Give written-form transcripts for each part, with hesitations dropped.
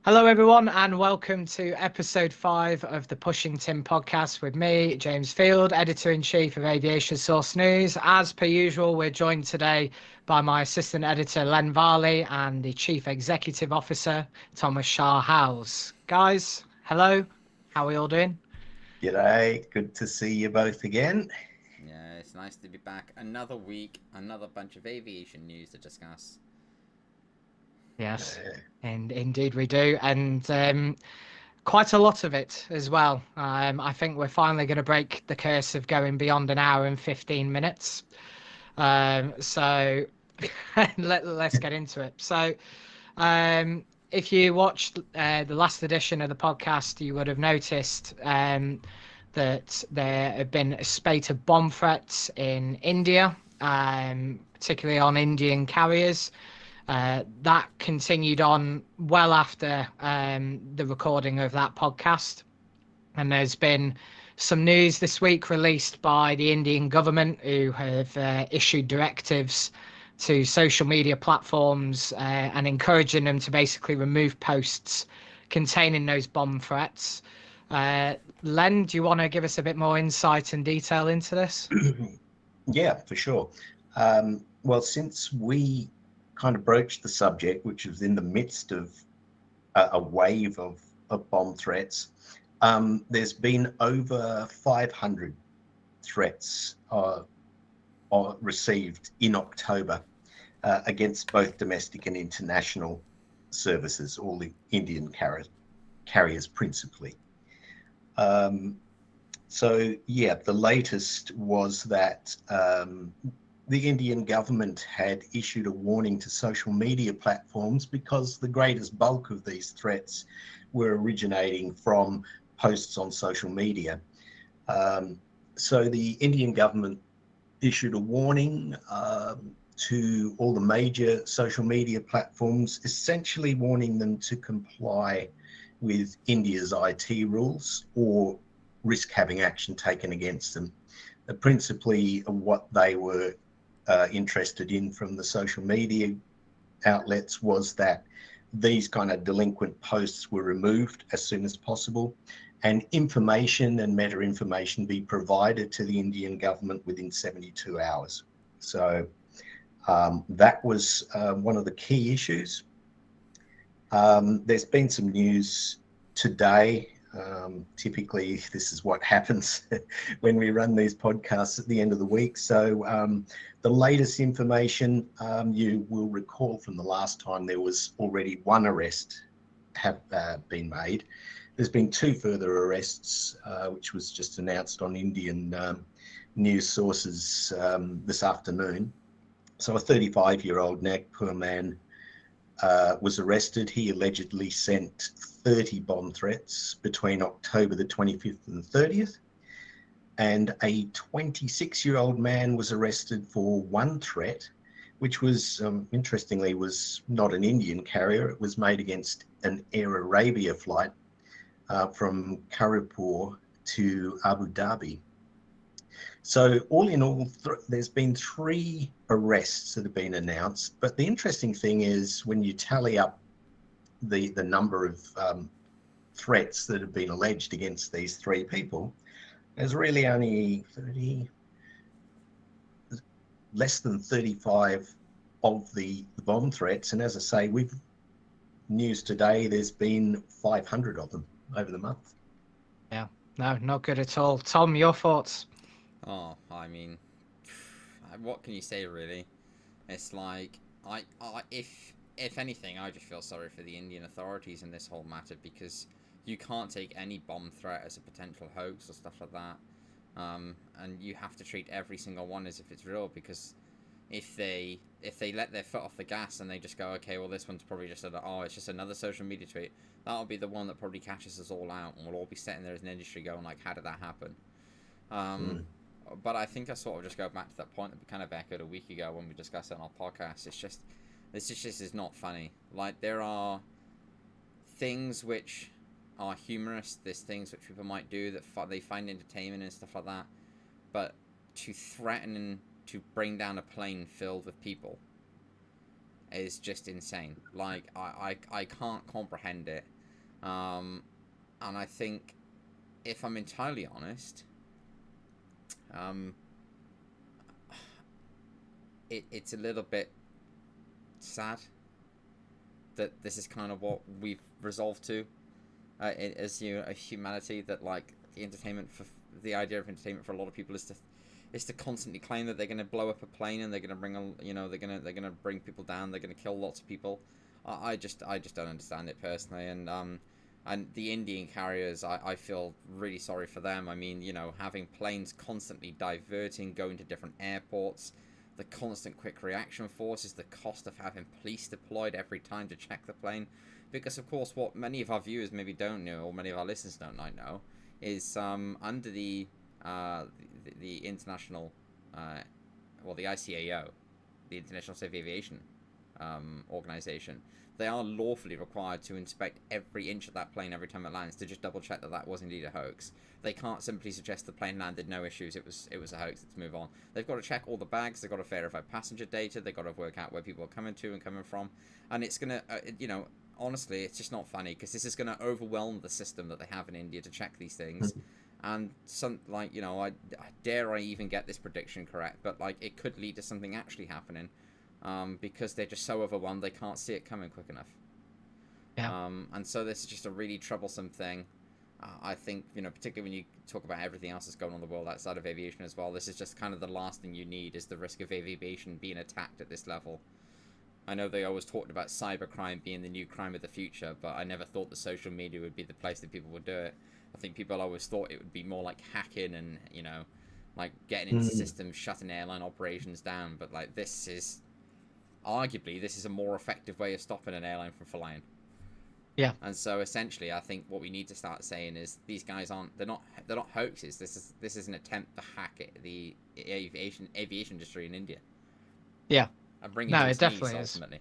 Hello, everyone, and welcome to episode 5 of the Pushing Tim podcast with me, James Field, editor-in-chief of Aviation Source News. As per usual, we're joined today by my assistant editor, Len Varley, and the chief executive officer, Thomas Shah-Howes. Guys, hello. How are we all doing? G'day, good to see you both again. Yeah, it's nice to be back. Another week, another bunch of aviation news to discuss. Yes, and indeed we do. And quite a lot of it as well. I think we're finally going to break the curse of going beyond an hour and 15 minutes. So let's get into it. So if you watched the last edition of the podcast, you would have noticed that there have been a spate of bomb threats in India, particularly on Indian carriers. That continued on well after the recording of that podcast. And there's been some news this week released by the Indian government, who have issued directives to social media platforms and encouraging them to basically remove posts containing those bomb threats. Len, do you want to give us a bit more insight and detail into this? Yeah, for sure. Well, since we kind of broached the subject, which was in the midst of a wave of bomb threats, there's been over 500 threats received in October against both domestic and international services, all the Indian carriers principally. So, yeah, the latest was that the Indian government had issued a warning to social media platforms because the greatest bulk of these threats were originating from posts on social media. So the Indian government issued a warning to all the major social media platforms, essentially warning them to comply with India's IT rules or risk having action taken against them. Principally, what they were interested in from the social media outlets was that these kind of delinquent posts were removed as soon as possible, and information and meta information be provided to the Indian government within 72 hours. So that was one of the key issues. There's been some news today. Typically, this is what happens when we run these podcasts at the end of the week. So the latest information, you will recall from the last time, there was already one arrest have been made. There's been 2 further arrests, which was just announced on Indian news sources this afternoon. So a 35-year-old Nagpur man was arrested. He allegedly sent 30 bomb threats between October the 25th and the 30th. And a 26-year-old man was arrested for 1 threat, which was, interestingly, was not an Indian carrier. It was made against an Air Arabia flight from Karipur to Abu Dhabi. So all in all, there's been 3 arrests that have been announced. But the interesting thing is when you tally up the number of threats that have been alleged against these 3 people, there's really only less than 35 of the bomb threats. And as I say, we've news today, there's been 500 of them over the month. Yeah, no, not good at all. Tom, your thoughts? Oh, I mean, what can you say really? It's like if anything, I just feel sorry for the Indian authorities in this whole matter, because you can't take any bomb threat as a potential hoax or stuff like that, and you have to treat every single one as if it's real, because if they let their foot off the gas and they just go, okay, well, this one's probably just it's just another social media tweet, that'll be the one that probably catches us all out, and we'll all be sitting there as an industry going like, how did that happen? But I think I sort of just go back to that point that we kind of echoed a week ago when we discussed it on our podcast. It's just, this just is not funny. Like, there are things which are humorous, there's things which people might do that they find entertainment and stuff like that, but to threaten to bring down a plane filled with people is just insane. Like, I can't comprehend it. And I think, if I'm entirely honest, it's a little bit sad that this is kind of what we've resolved to as a humanity, that like the idea of entertainment for a lot of people is to constantly claim that they're going to blow up a plane and they're going to bring they're going to bring people down, they're going to kill lots of people. I just don't understand it personally, and the Indian carriers, I feel really sorry for them. I mean, having planes constantly diverting, going to different airports, the constant quick reaction forces, the cost of having police deployed every time to check the plane. Because, of course, what many of our viewers maybe don't know, or many of our listeners don't know, is under the international, the ICAO, the International Civil Aviation Organization, they are lawfully required to inspect every inch of that plane every time it lands to just double check that that was indeed a hoax. They can't simply suggest the plane landed, no issues, it was a hoax, let's move on. They've got to check all the bags, they've got to verify passenger data, they've got to work out where people are coming to and coming from, and it's going to, honestly, it's just not funny, because this is going to overwhelm the system that they have in India to check these things. And I dare I even get this prediction correct, but like it could lead to something actually happening, because they're just so overwhelmed they can't see it coming quick enough. Yeah. And so this is just a really troublesome thing. I think, particularly when you talk about everything else that's going on in the world outside of aviation as well, this is just kind of the last thing you need, is the risk of aviation being attacked at this level. I know they always talked about cybercrime being the new crime of the future, but I never thought that social media would be the place that people would do it. I think people always thought it would be more like hacking and, like getting into systems, shutting airline operations down. But like this is a more effective way of stopping an airline from flying. Yeah. And so essentially, I think what we need to start saying is these guys they're not hoaxes. This is an attempt to hack the aviation industry in India. Yeah. And bring No, it it definitely is. Ultimately.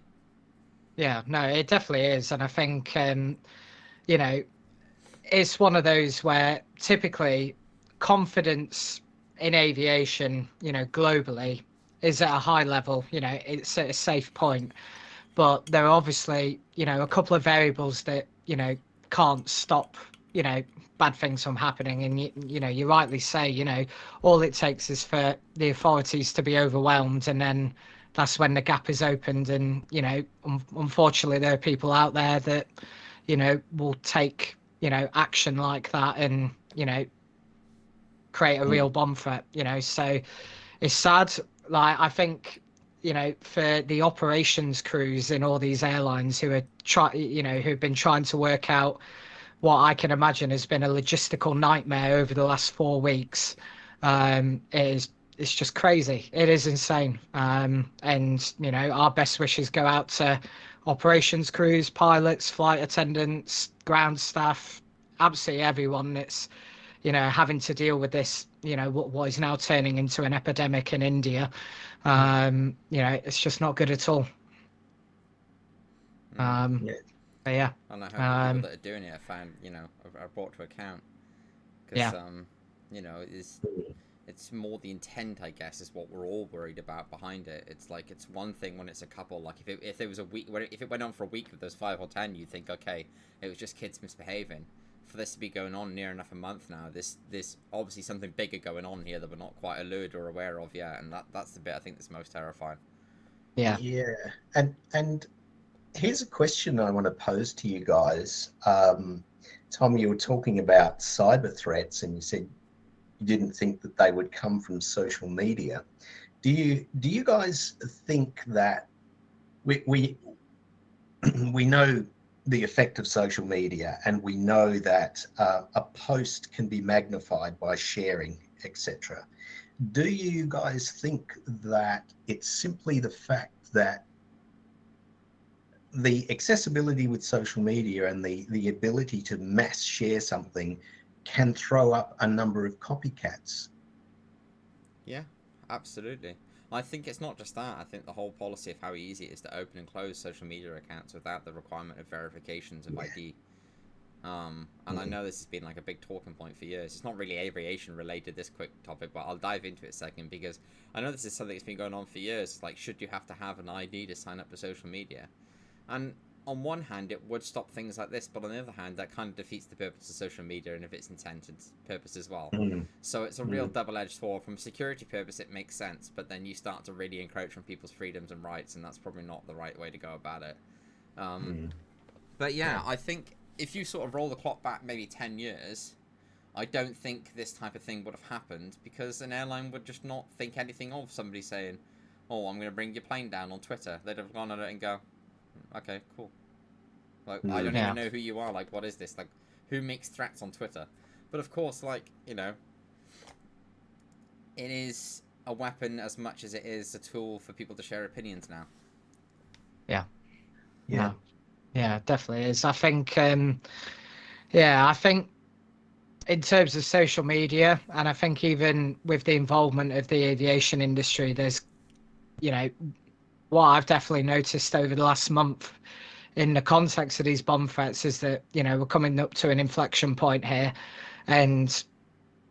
Yeah, no, it definitely is. And I think, it's one of those where typically confidence in aviation, globally is at a high level, it's at a safe point. But there are obviously, a couple of variables that, can't stop, bad things from happening. And, you rightly say, all it takes is for the authorities to be overwhelmed, and then that's when the gap is opened. And, unfortunately, there are people out there that, will take, action like that and, create a real bomb threat, so it's sad. Like, I think, for the operations crews in all these airlines who've been trying to work out what I can imagine has been a logistical nightmare over the last 4 weeks, it's just crazy. It is insane. And, our best wishes go out to operations crews, pilots, flight attendants, ground staff, absolutely everyone that's, having to deal with this, what is now turning into an epidemic in India. It's just not good at all. But yeah. I know how the people that are doing it are found, are brought to account. Because, it's more the intent, I guess, is what we're all worried about behind it. It's like, it's one thing when it's a couple, like if it was a week, if it went on for a week with those 5 or 10, you'd think, okay, it was just kids misbehaving. For this to be going on near enough a month now, this obviously something bigger going on here that we're not quite alerted or aware of yet, and that's the bit I think that's most terrifying. Yeah. And here's a question I want to pose to you guys. Tom, you were talking about cyber threats, and you said you didn't think that they would come from social media. Do you guys think that we know the effect of social media, and we know that a post can be magnified by sharing, etc. Do you guys think that it's simply the fact that the accessibility with social media and the ability to mass share something can throw up a number of copycats? Yeah, absolutely. I think it's not just that. I think the whole policy of how easy it is to open and close social media accounts without the requirement of verifications of ID. And I know this has been like a big talking point for years. It's not really aviation related, this quick topic, but I'll dive into it a second, because I know this is something that's been going on for years. Like, should you have to have an ID to sign up for social media? And on one hand, it would stop things like this, but on the other hand, that kind of defeats the purpose of social media and of its intended purpose as well. So it's a real double-edged sword. From a security purpose, it makes sense, but then you start to really encroach on people's freedoms and rights, and that's probably not the right way to go about it. But yeah, I think if you sort of roll the clock back maybe 10 years, I don't think this type of thing would have happened, because an airline would just not think anything of somebody saying, oh, I'm going to bring your plane down on Twitter. They'd have gone on it and go, okay, cool. Like, I don't even know who you are. Like, what is this? Like, who makes threats on Twitter? But of course, like, you know, it is a weapon as much as it is a tool for people to share opinions now. Yeah, definitely is. I think, I think in terms of social media, and I think even with the involvement of the aviation industry, there's, you know, what I've definitely noticed over the last month in the context of these bomb threats is that, you know, we're coming up to an inflection point here. And,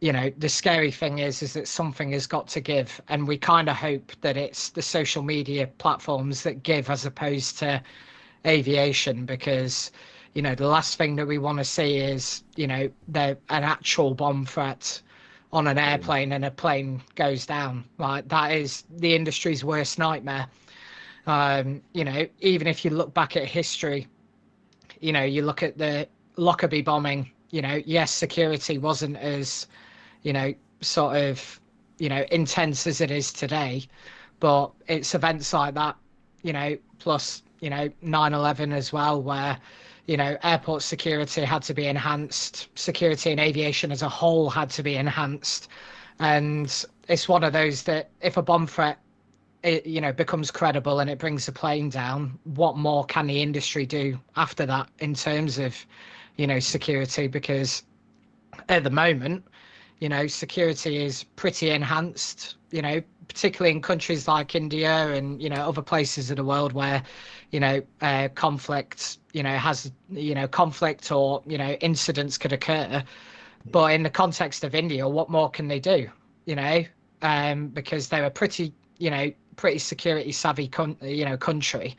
you know, the scary thing is that something has got to give. And we kind of hope that it's the social media platforms that give as opposed to aviation, because, you know, the last thing that we want to see is, you know, an actual bomb threat on an airplane and a plane goes down. Like, that is the industry's worst nightmare. You know, even if you look back at history, you know, you look at the Lockerbie bombing, you know, yes, security wasn't as, you know, sort of, you know, intense as it is today, but it's events like that, you know, plus, you know, 9/11 as well, where, you know, airport security had to be enhanced, security in aviation as a whole had to be enhanced. And it's one of those that if a bomb threat, it, you know, becomes credible and it brings the plane down, what more can the industry do after that in terms of, you know, security? Because at the moment, you know, security is pretty enhanced, you know, particularly in countries like India and, you know, other places of the world where, you know, conflict, you know, has, you know, conflict or, you know, incidents could occur. But in the context of India, what more can they do, you know, because they're a pretty, you know, pretty security savvy, country.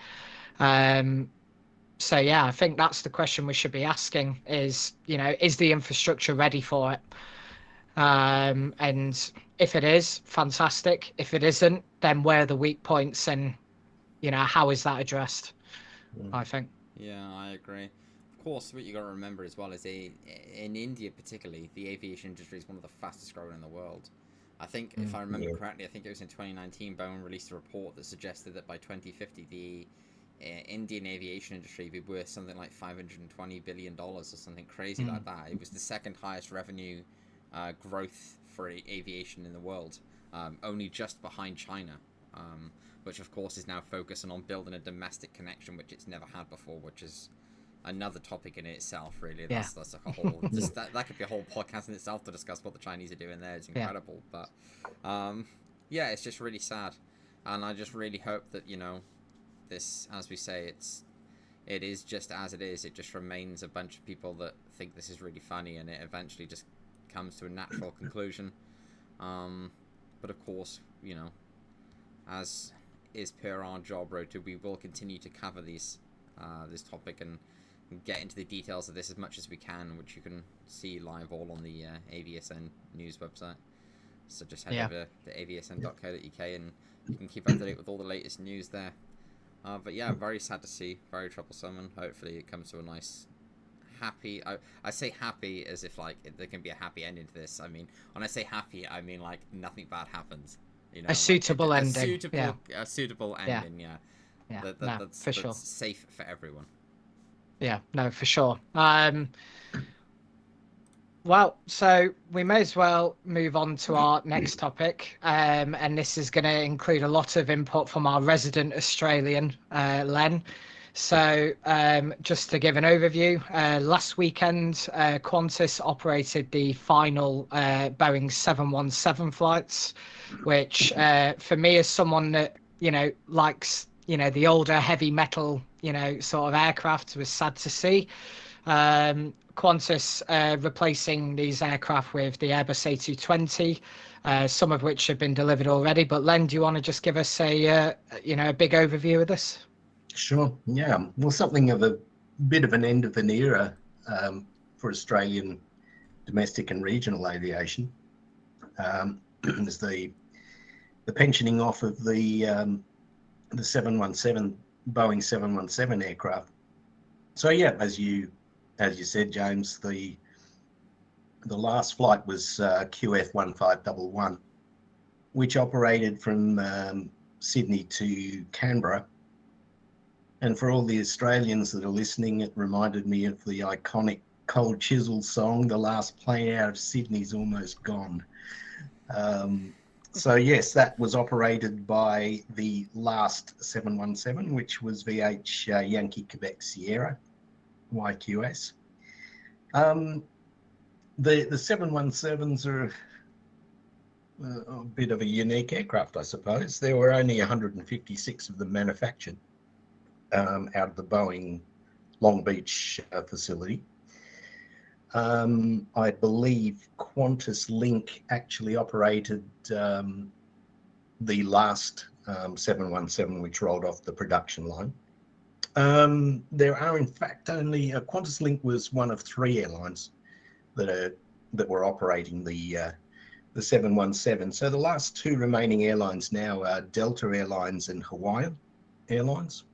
So, yeah, I think that's the question we should be asking is, you know, is the infrastructure ready for it? And if it is, fantastic. If it isn't, then where are the weak points and, you know, how is that addressed? I think. Yeah, I agree. Of course, what you got to remember as well is in India particularly, the aviation industry is one of the fastest growing in the world. I think, if I remember correctly, I think it was in 2019, Boeing released a report that suggested that by 2050, the Indian aviation industry would be worth something like $520 billion or something crazy like that. It was the second highest revenue growth for aviation in the world, only just behind China, which of course is now focusing on building a domestic connection, which it's never had before, which is another topic in itself, really. That's like a whole just that could be a whole podcast in itself to discuss what the Chinese are doing there. It's incredible. But yeah, it's just really sad, and I just really hope that, you know, this, as we say, it is just as it is. It just remains a bunch of people that think this is really funny, and it eventually just comes to a natural conclusion. But of course, you know, as is per our job, Rota, we will continue to cover this topic and get into the details of this as much as we can, which you can see live all on the AVSN news website. So just head over to avsn.co.uk and you can keep up to date with all the latest news there. But yeah, very sad to see, very troublesome, and hopefully it comes to a nice, happy. I say happy as if like there can be a happy ending to this. I mean, when I say happy, I mean like nothing bad happens. You know, a suitable ending. A suitable ending. Yeah. That's for sure. Safe for everyone. Yeah, no, for sure. Well, so we may as well move on to our next topic, and this is going to include a lot of input from our resident Australian, Len. So just to give an overview, last weekend, Qantas operated the final Boeing 717 flights, which for me, as someone that, you know, likes, you know, the older heavy metal, you know, sort of aircraft, was sad to see. Qantas replacing these aircraft with the Airbus A220, some of which have been delivered already. But Len, do you want to just give us a, you know, a big overview of this? Sure. Yeah. Well, something of a bit of an end of an era for Australian domestic and regional aviation is the pensioning off of the 717 Boeing 717 aircraft. So yeah, as you said, James, the last flight was QF 1511, which operated from Sydney to Canberra. And for all the Australians that are listening, it reminded me of the iconic Cold Chisel song, "The Last Plane Out of Sydney's Almost Gone." So yes, that was operated by the last 717, which was VH Yankee Quebec Sierra, YQS. The 717s are a bit of a unique aircraft, I suppose. There were only 156 of them manufactured out of the Boeing Long Beach facility. I believe Qantas Link actually operated the last 717 which rolled off the production line. There are in fact only Qantas Link was one of 3 airlines that were operating the 717. So the last 2 remaining airlines now are Delta Airlines and Hawaiian Airlines.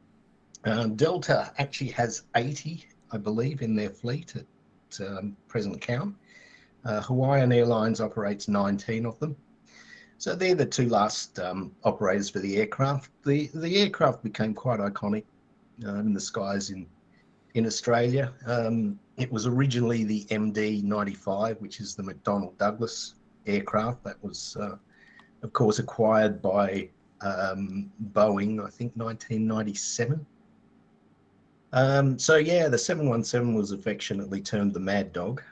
Delta actually has 80, I believe, in their fleet at present count. Hawaiian Airlines operates 19 of them. So they're the 2 last operators for the aircraft. The aircraft became quite iconic in the skies in Australia. It was originally the MD-95, which is the McDonnell Douglas aircraft that was, of course, acquired by Boeing, I think 1997. So yeah, the 717 was affectionately termed the Mad Dog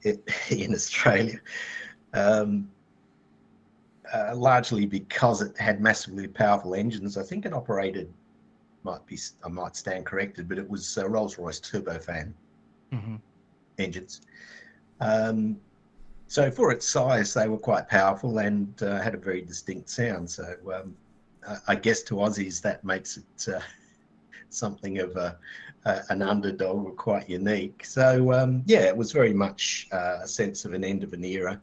in Australia, largely because it had massively powerful engines. I think it operated, I might stand corrected, but it was Rolls-Royce turbofan engines. So for its size, they were quite powerful and had a very distinct sound. So I guess to Aussies, that makes it something of an underdog or quite unique. So yeah, it was very much a sense of an end of an era.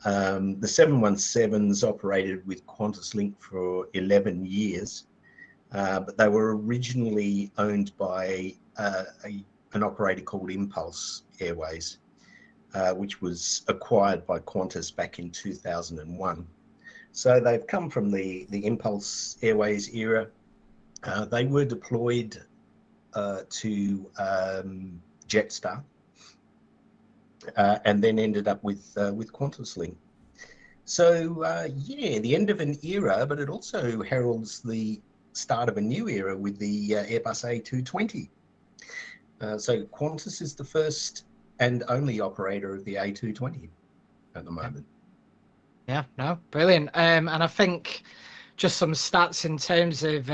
The 717s operated with Qantas Link for 11 years, but they were originally owned by an operator called Impulse Airways, which was acquired by Qantas back in 2001. So they've come from the Impulse Airways era. They were deployed to Jetstar and then ended up with Qantas Link. So yeah, the end of an era, but it also heralds the start of a new era with the Airbus A220. So Qantas is the first and only operator of the A220 at the moment. Yeah, no, brilliant. And I think just some stats in terms of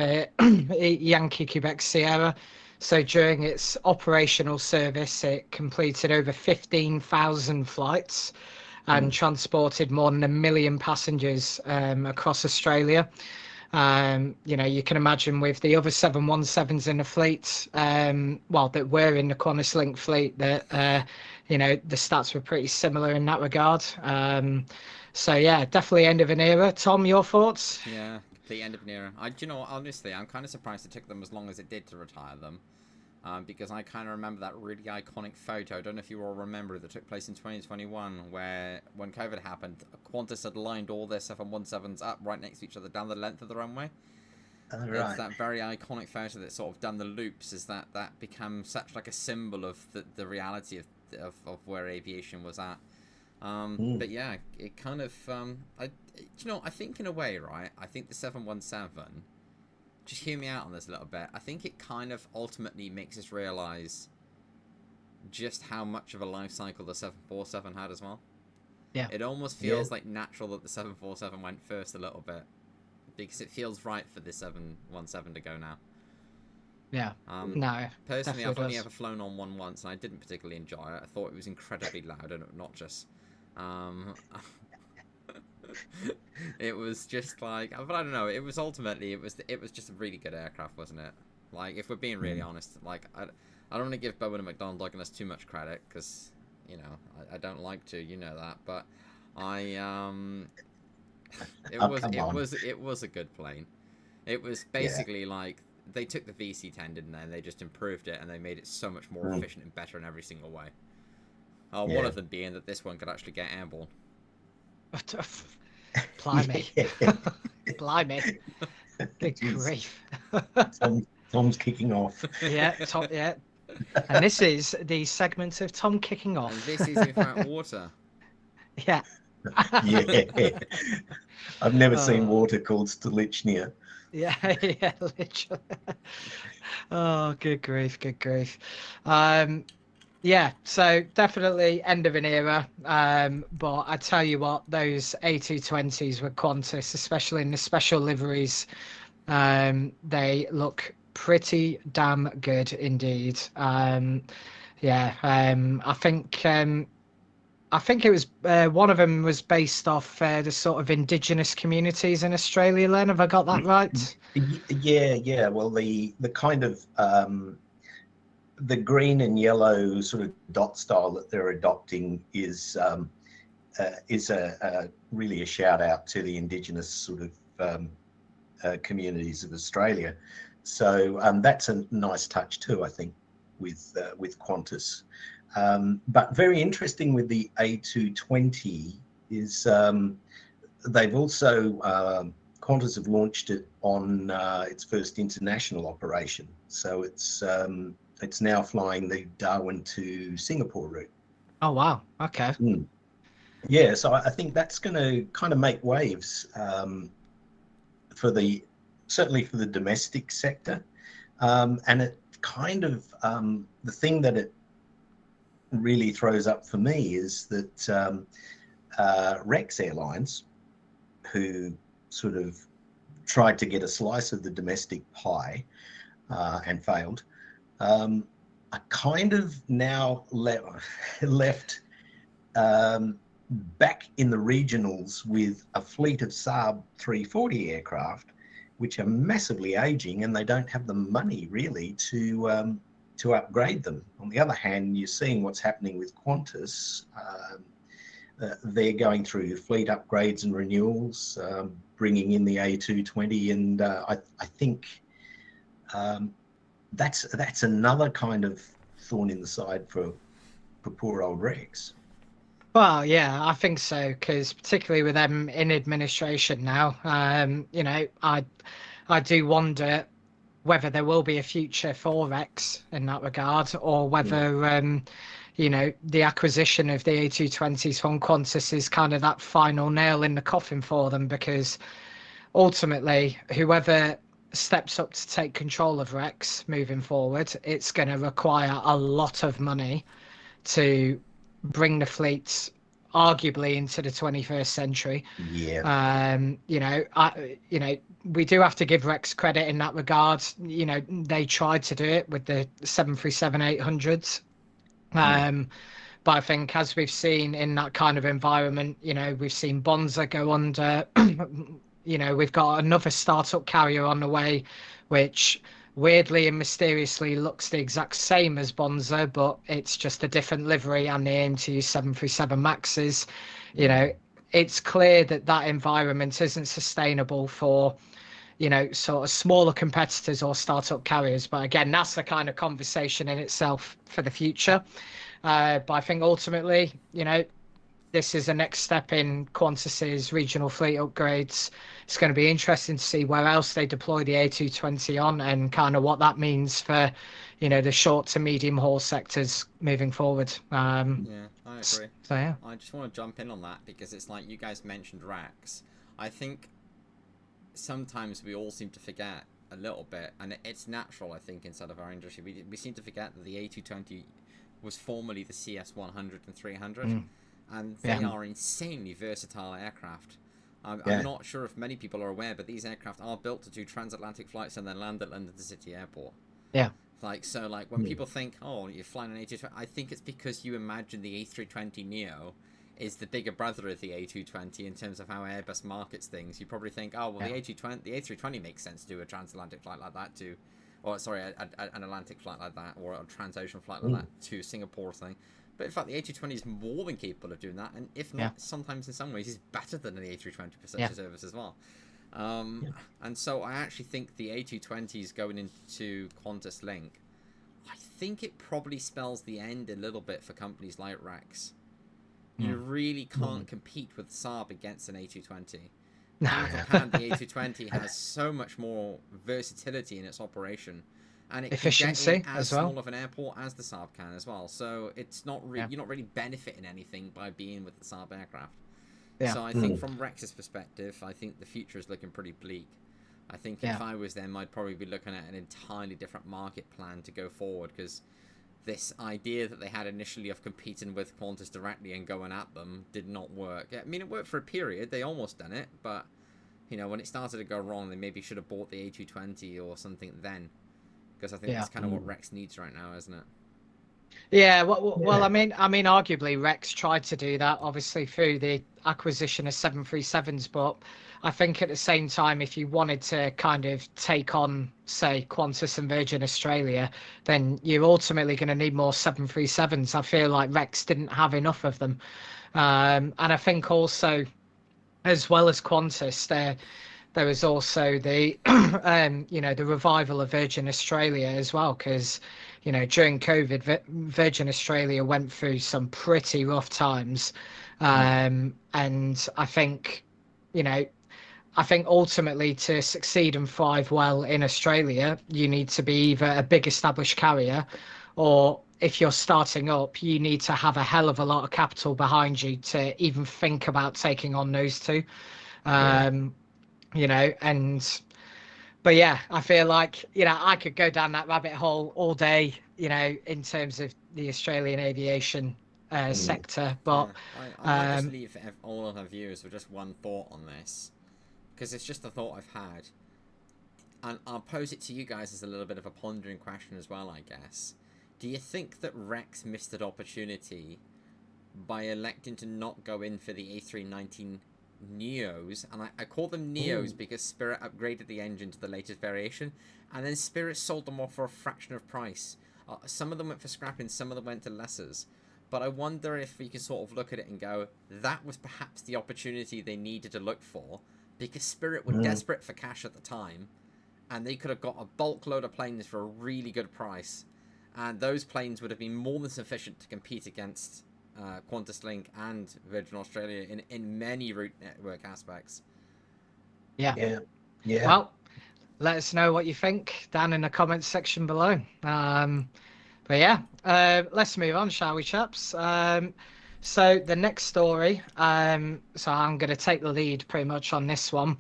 Yankee Quebec Sierra. So during its operational service, it completed over 15,000 flights and transported more than 1 million passengers across Australia. You know, you can imagine with the other 717s in the fleet, well, that were in the Qantas Link fleet, that, you know, the stats were pretty similar in that regard. So yeah, definitely end of an era. Tom, your thoughts? Yeah, complete end of an era. Do you know what, honestly, I'm kind of surprised it took them as long as it did to retire them. Because I kind of remember that really iconic photo. I don't know if you all remember, that took place in 2021, where when COVID happened, Qantas had lined all their 717s up right next to each other down the length of the runway. Right. It's that very iconic photo that sort of done the loops. Is that became such like a symbol of the reality of where aviation was at. But yeah, it kind of I think in a way, right, I think the 717, just hear me out on this a little bit, I think it kind of ultimately makes us realise just how much of a life cycle the 747 had as well. Yeah. It almost feels like natural that the 747 went first a little bit, because it feels right for the 717 to go now. Yeah. No. Personally, I've only does. ever flown on one once, and I didn't particularly enjoy it. I thought it was incredibly loud and obnoxious. It was just like, but I don't know. It was ultimately, it was just a really good aircraft, wasn't it? Like, if we're being really honest, like I don't want to give Boeing and McDonnell Douglas too much credit because, you know, I don't like to, you know that, but I Oh, come on. it was a good plane. It was Yeah. basically like they took the VC-10, didn't they? And they just improved it and they made it so much more Mm, efficient and better in every single way. One yeah. of them being that this one could actually get airborne. Blimey. Yeah. Blimey. Good Jeez. grief. Tom's kicking off. Yeah, Tom, yeah. And this is the segment of Tom kicking And off. this is in fact water. Yeah. Yeah. I've never seen Oh, water called Stolichnia. yeah, yeah, literally. Oh, good grief, good grief. Um, yeah, so definitely end of an era. But I tell you what, those A220s with Qantas, especially in the special liveries, they look pretty damn good indeed. Yeah, I think it was one of them was based off the sort of indigenous communities in Australia. Len, have I got that right? Yeah, yeah. Well, the kind of the green and yellow sort of dot style that they're adopting is a really a shout out to the indigenous sort of communities of Australia. So that's a nice touch too, I think, with Qantas. But very interesting with the A220 is they've also Qantas have launched it on its first international operation. So it's now flying the Darwin to Singapore route. Oh wow. Okay. Mm. Yeah, so I think that's going to kind of make waves for the certainly for the domestic sector, and it kind of the thing that it really throws up for me is that Rex Airlines, who sort of tried to get a slice of the domestic pie and failed, are kind of now left back in the regionals with a fleet of Saab 340 aircraft, which are massively aging, and they don't have the money really to upgrade them. On the other hand, you're seeing what's happening with Qantas. They're going through fleet upgrades and renewals, bringing in the A220, and I think that's another kind of thorn in the side for poor old Rex. Well, yeah, I think so, because particularly with them in administration now, you know, I do wonder whether there will be a future for Rex in that regard, or Mm. whether you know, the acquisition of the A220s from Qantas is kind of that final nail in the coffin for them, because ultimately, whoever steps up to take control of Rex moving forward, it's going to require a lot of money to bring the fleets arguably into the 21st century. Yeah. You know, we do have to give Rex credit in that regard. You know, they tried to do it with the 737-800s. Mm. But I think as we've seen in that kind of environment, you know, we've seen Bonza go under. You know, we've got another startup carrier on the way, which weirdly and mysteriously looks the exact same as Bonza, but it's just a different livery, and they aim to use 737 Maxes. You know, it's clear that that environment isn't sustainable for, you know, sort of smaller competitors or startup carriers. But again, that's the kind of conversation in itself for the future. But I think ultimately, you know, this is the next step in Qantas's regional fleet upgrades. It's going to be interesting to see where else they deploy the A220 on, and kind of what that means for, you know, the short to medium haul sectors moving forward. Yeah, I agree. So yeah. I just want to jump in on that because it's like you guys mentioned Rex. I think sometimes we all seem to forget a little bit, and it's natural, I think, inside of our industry. We seem to forget that the A220 was formerly the CS100 and 300, and they Yeah. are insanely versatile aircraft. I'm Yeah. not sure if many people are aware, but these aircraft are built to do transatlantic flights and then land at London City Airport. Yeah. Like, so, like, when people think, oh, you're flying an A220, I think it's because you imagine the A320neo is the bigger brother of the A220 in terms of how Airbus markets things. You probably think, oh, well, the A320 makes sense to do a transatlantic flight like that to, or sorry, an Atlantic flight like that, or a transocean flight like that to Singapore thing. But in fact, the A220 is more than capable of doing that, and if not, sometimes in some ways, is better than the A320 for such a service as well. And so I actually think the A220s going into Qantas Link, I think it probably spells the end a little bit for companies like Rex. You really can't compete with Saab against an A220. Pound for pound, the A220 has so much more versatility in its operation, and it efficiency can get in as well. small of an airport as the Saab can as well. So it's not you're not really benefiting anything by being with the Saab aircraft. So I think from Rex's perspective, I think the future is looking pretty bleak. I think if I was them, I'd probably be looking at an entirely different market plan to go forward, because this idea that they had initially of competing with Qantas directly and going at them did not work. I mean, it worked for a period. They almost done it, but, you know, when it started to go wrong, they maybe should have bought the A220 or something then, because I think that's kind of what Rex needs right now, isn't it? Yeah, well, I mean, arguably Rex tried to do that, obviously through the acquisition of 737s, but I think at the same time, if you wanted to kind of take on, say, Qantas and Virgin Australia, then you're ultimately going to need more 737s. I feel like Rex didn't have enough of them, and I think also, as well as Qantas, there was also the the revival of Virgin Australia as well, because during COVID, Virgin Australia went through some pretty rough times, and I think ultimately to succeed and thrive well in Australia, you need to be either a big established carrier, or if you're starting up, you need to have a hell of a lot of capital behind you to even think about taking on those two. But yeah, I feel like, I could go down that rabbit hole all day, in terms of the Australian aviation sector. But I might just leave all of our viewers with just one thought on this, because it's just a thought I've had. And I'll pose it to you guys as a little bit of a pondering question as well, I guess. Do you think that Rex missed an opportunity by electing to not go in for the A319 Neos? And I call them Neos because Spirit upgraded the engine to the latest variation, and then Spirit sold them off for a fraction of price. Some of them went for scrapping, some of them went to lessers. But I wonder if we can sort of look at it and go, that was perhaps the opportunity they needed to look for, because Spirit were desperate for cash at the time, and they could have got a bulk load of planes for a really good price, and those planes would have been more than sufficient to compete against Qantas Link and Virgin Australia in many route network aspects. Yeah. Well, let us know what you think down in the comments section below. But yeah, let's move on, shall we, chaps? So the next story, so I'm going to take the lead pretty much on this one.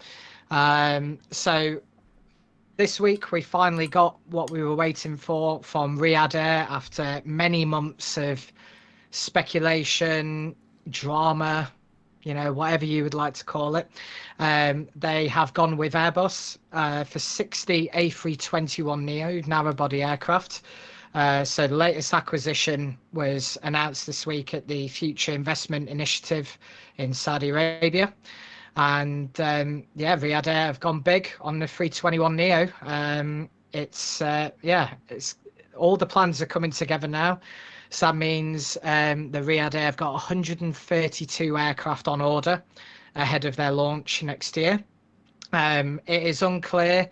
So this week we finally got what we were waiting for from Riyadh Air after many months of speculation, drama, whatever you would like to call it. They have gone with Airbus for 60 A321neo narrow-body aircraft. So the latest acquisition was announced this week at the Future Investment Initiative in Saudi Arabia. And Riyadh Air have gone big on the 321neo. It's all the plans are coming together now. So that means the Riyadh Air have got 132 aircraft on order ahead of their launch next year. It is unclear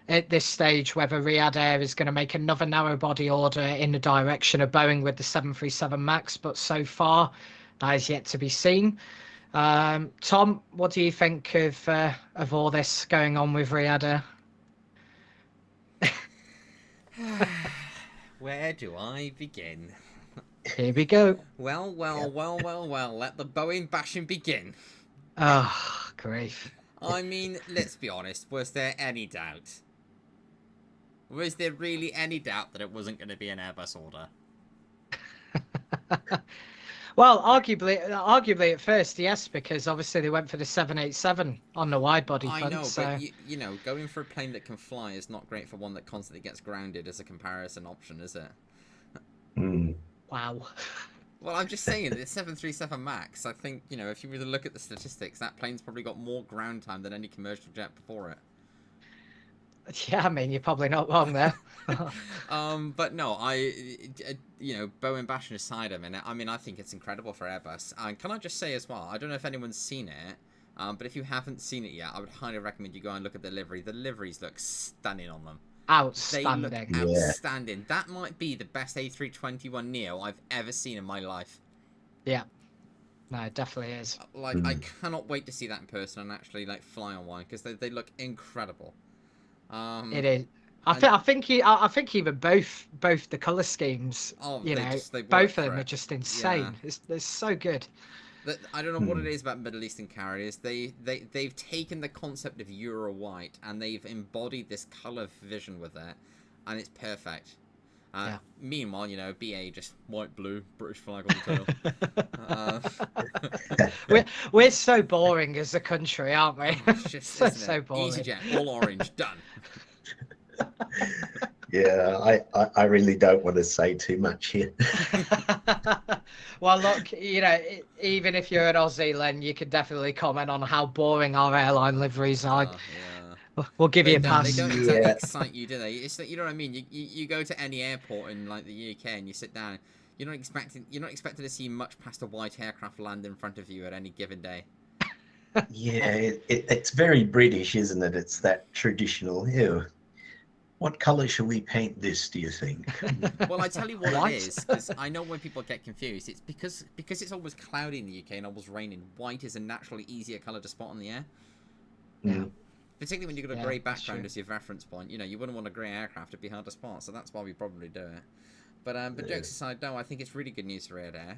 at this stage whether Riyadh Air is going to make another narrow-body order in the direction of Boeing with the 737 MAX, but so far that is yet to be seen. Tom, what do you think of all this going on with Riyadh Air? Where do I begin? Here we go. Well, let the Boeing bashing begin. Oh, grief. I mean, let's be honest, was there any doubt? Was there really any doubt that it wasn't going to be an Airbus order? Well, arguably at first, yes, because obviously they went for the 787 on the wide body front. I know, so... but going for a plane that can fly is not great for one that constantly gets grounded as a comparison option, is it? Wow. Well, I'm just saying, it's 737 MAX. I think, you know, if you were to look at the statistics, that plane's probably got more ground time than any commercial jet before it. Yeah, I mean, you're probably not wrong there. But no, you know, Boeing bashing aside a minute, I mean, I think it's incredible for Airbus. And can I just say as well, I don't know if anyone's seen it, but if you haven't seen it yet, I would highly recommend you go and look at the livery. The liveries look stunning on them. Outstanding. They look outstanding. That might be the best A321neo I've ever seen in my life. Yeah. No, it definitely is. Like, I cannot wait to see that in person and actually like fly on one, because they look incredible. It is. I think even both the color schemes, you know, both of them are just insane. Yeah. They're so good. I don't know what it is about Middle Eastern carriers. They've taken the concept of Euro white and they've embodied this color vision with it, and it's perfect. Meanwhile, you know, BA just white, blue, British flag on the tail. We're so boring as a country, aren't we? It's just so boring. EasyJet, all orange, done. Yeah, I really don't want to say too much here. Well, look, you know, even if you're an Aussie, Len, you could definitely comment on how boring our airline liveries are. We'll give you a pass. They don't exactly excite you, do they? It's you know what I mean. You go to any airport in like the UK and you sit down. You're not expecting to see much past a white aircraft land in front of you at any given day. Yeah, it's very British, isn't it? It's that traditional. Ew. What colour should we paint this, do you think? Well, I tell you what it is, because I know when people get confused, it's because it's always cloudy in the UK and always raining. White is a naturally easier colour to spot on the air. Yeah. Particularly when you've got a grey background as your reference point. You know, you wouldn't want a grey aircraft, it'd be hard to spot, so that's why we probably do it. But jokes aside, no, I think it's really good news for Riyadh Air.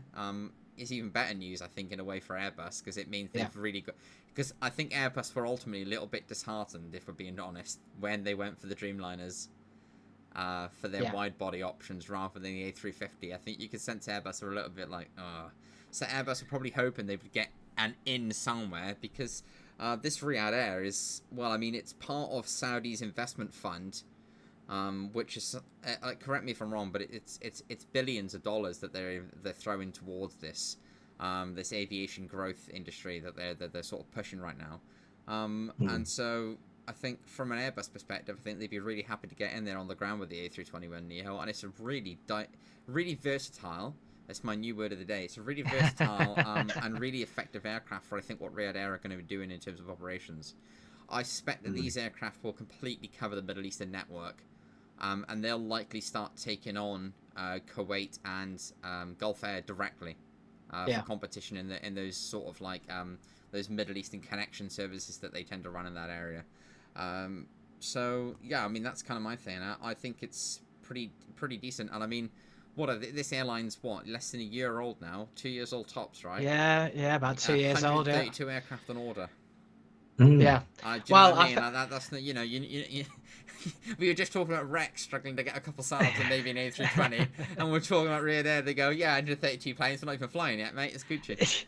It's even better news, I think, in a way for Airbus, because it means they've really got... Because I think Airbus were ultimately a little bit disheartened, if we're being honest, when they went for the Dreamliners for their wide-body options rather than the A350. I think you could sense Airbus were a little bit like, So Airbus were probably hoping they would get an in somewhere, because this Riyadh Air is, well, I mean, it's part of Saudi's investment fund, which is, correct me if I'm wrong, but it's billions of dollars that they're throwing towards this. This aviation growth industry that they're sort of pushing right now, and so I think from an Airbus perspective, I think they'd be really happy to get in there on the ground with the A321neo, and it's a really versatile. That's my new word of the day. It's a really versatile and really effective aircraft for I think what Riyadh Air are going to be doing in terms of operations. I suspect that these aircraft will completely cover the Middle Eastern network, and they'll likely start taking on Kuwait and Gulf Air directly. For competition in those sort of like those Middle Eastern connection services that they tend to run in that area. So yeah, I mean that's kind of my thing. I think it's pretty decent. And I mean, this airline's less than a year old now, 2 years old tops, right? Yeah, about 2 years old. 132 aircraft on order. Yeah. Well, I mean, that's you know you we were just talking about Rex struggling to get a couple Saabs and maybe an A320, and we're talking about Riyadh Air. They go, 132 planes, we're not even flying yet, mate. It's Gucci.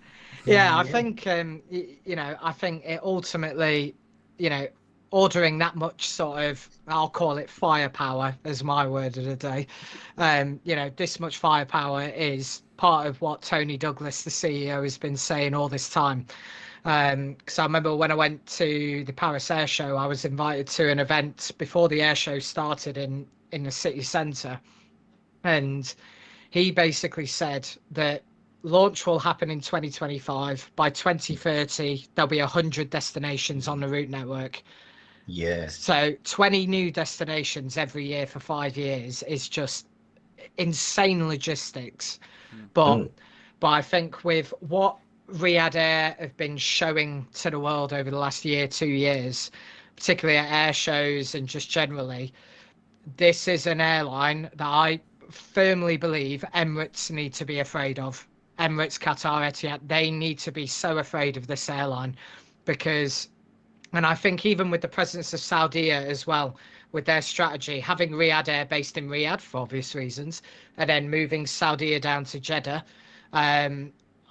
I think you know, I think it ultimately, you know, ordering that much sort of, I'll call it firepower as my word of the day. You know, this much firepower is part of what Tony Douglas, the CEO, has been saying all this time. Because I remember when I went to the Paris Air Show, I was invited to an event before the air show started in the city centre, and he basically said that launch will happen in 2025. By 2030, there'll be 100 destinations on the route network. Yes. So 20 new destinations every year for 5 years is just insane logistics. But I think with what Riyadh Air have been showing to the world over the last year, 2 years, particularly at air shows and just generally, this is an airline that I firmly believe Emirates need to be afraid of. Emirates, Qatar, Etihad, they need to be so afraid of this airline, because, and I think even with the presence of Saudi as well, with their strategy, having Riyadh Air based in Riyadh for obvious reasons, and then moving Saudi to Jeddah,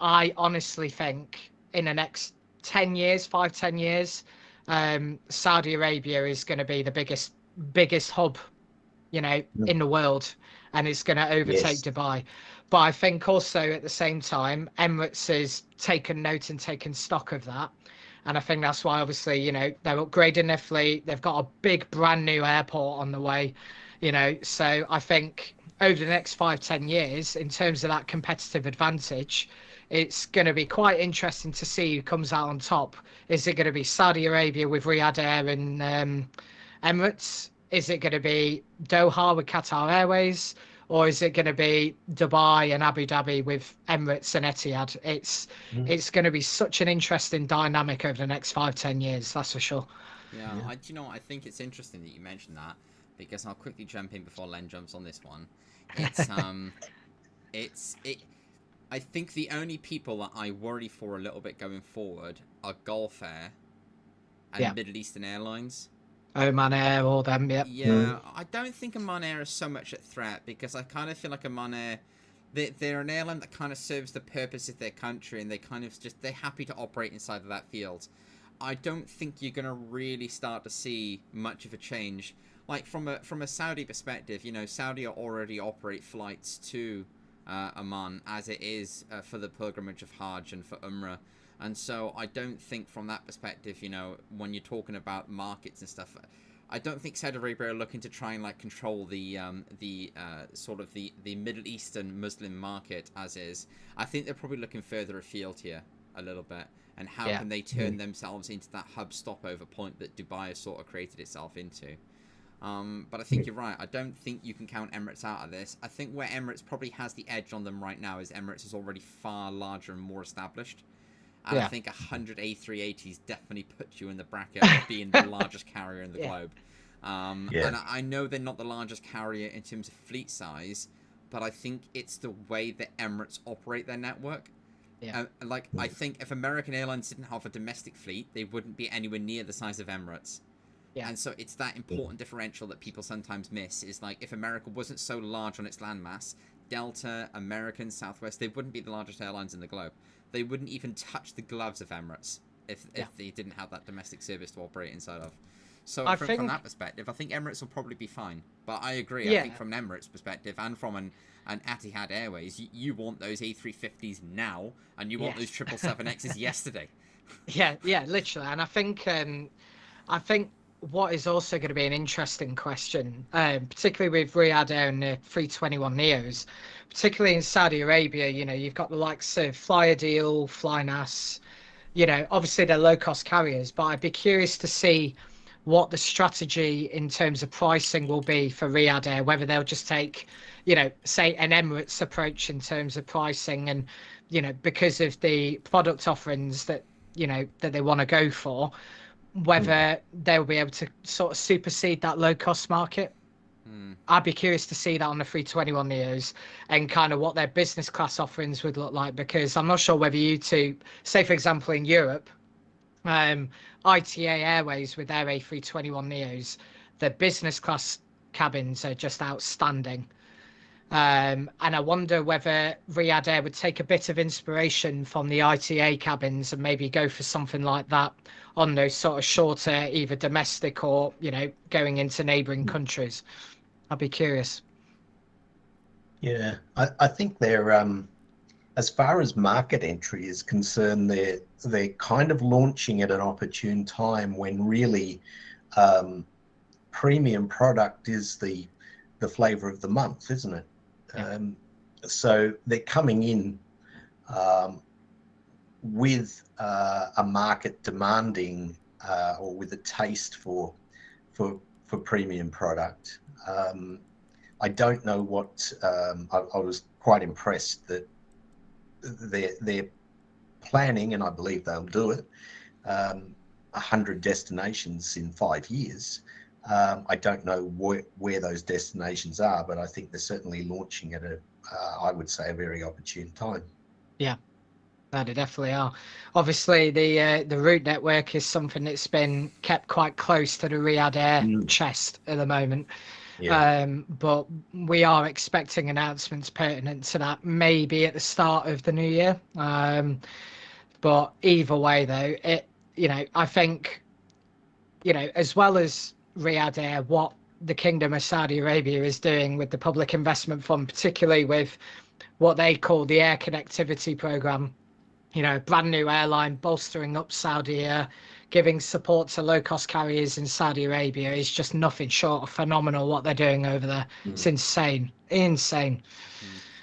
I honestly think in the next 10 years, 5-10 years, Saudi Arabia is going to be the biggest hub, you know, in the world. and it's going to overtake Dubai. But I think also at the same time, Emirates has taken note and taken stock of that. And I think that's why, obviously, you know, they're upgrading their fleet. They've got a big brand new airport on the way, you know. So I think over the next 5-10 years, in terms of that competitive advantage, it's going to be quite interesting to see who comes out on top. Is it going to be Saudi Arabia with Riyadh Air and Emirates? Is it going to be Doha with Qatar Airways? Or is it going to be Dubai and Abu Dhabi with Emirates and Etihad? It's going to be such an interesting dynamic over the next 5-10 years, that's for sure. Yeah, do you know what? I think it's interesting that you mentioned that, because I'll quickly jump in before Len jumps on this one. It's I think the only people that I worry for a little bit going forward are Gulf Air and Middle Eastern Airlines. Oman Air, all them, yep. Yeah, I don't think Oman Air is so much a threat, because I kind of feel like Oman Air, they're an airline that kind of serves the purpose of their country, and they kind of they're happy to operate inside of that field. I don't think you're going to really start to see much of a change. Like from a Saudi perspective, you know, Saudi already operate flights to Oman as it is for the pilgrimage of Hajj and for Umrah. And so I don't think from that perspective, you know, when you're talking about markets and stuff, I don't think Saudi Arabia are looking to try and like control the sort of the Middle Eastern Muslim market as is. I think they're probably looking further afield here a little bit, and how can they turn themselves into that hub stopover point that Dubai has sort of created itself into. But I think you're right. I don't think you can count Emirates out of this. I think where Emirates probably has the edge on them right now is Emirates is already far larger and more established. And I think 100 A380s definitely puts you in the bracket of being the largest carrier in the globe. And I know they're not the largest carrier in terms of fleet size, but I think it's the way that Emirates operate their network. I think if American Airlines didn't have a domestic fleet, they wouldn't be anywhere near the size of Emirates. And so it's that important differential that people sometimes miss, is like if America wasn't so large on its landmass, Delta, American, Southwest, they wouldn't be the largest airlines in the globe. They wouldn't even touch the gloves of Emirates if they didn't have that domestic service to operate inside of. So from that perspective, I think Emirates will probably be fine. But I agree. I think from an Emirates perspective and from an Etihad Airways, you want those A350s now, and you want those 777Xs yesterday. Yeah, literally. And I think what is also going to be an interesting question, particularly with Riyadh Air and the 321neos, particularly in Saudi Arabia, you know, you've got the likes of FlyAdeal, FlyNAS, you know, obviously they're low-cost carriers, but I'd be curious to see what the strategy in terms of pricing will be for Riyadh Air, whether they'll just take, you know, say an Emirates approach in terms of pricing, and, you know, because of the product offerings that, you know, that they want to go for, whether they'll be able to sort of supersede that low-cost market. I'd be curious to see that on the 321neos and kind of what their business class offerings would look like, because I'm not sure whether you two, say for example in Europe, ITA Airways with their A321neos, their business class cabins are just outstanding. And I wonder whether Riyadh Air would take a bit of inspiration from the ITA cabins and maybe go for something like that on those sort of shorter, either domestic or, you know, going into neighbouring countries. I'd be curious. Yeah, I think they're, as far as market entry is concerned, they're kind of launching at an opportune time when really premium product is the flavour of the month, isn't it? So they're coming in with a market demanding or with a taste for premium product. I don't know what I was quite impressed that they're planning, and I believe they'll do it, 100 destinations in 5 years. I don't know where those destinations are, but I think they're certainly launching at I would say, a very opportune time. Yeah, no, they definitely are. Obviously, the route network is something that's been kept quite close to the Riyadh Air chest at the moment. But we are expecting announcements pertinent to that maybe at the start of the new year. But either way, though, I think, as well as Riyadh Air, what the Kingdom of Saudi Arabia is doing with the Public Investment Fund, particularly with what they call the Air Connectivity Program. Brand new airline, bolstering up Saudi, giving support to low-cost carriers in Saudi Arabia is just nothing short of phenomenal. What they're doing over there, it's insane.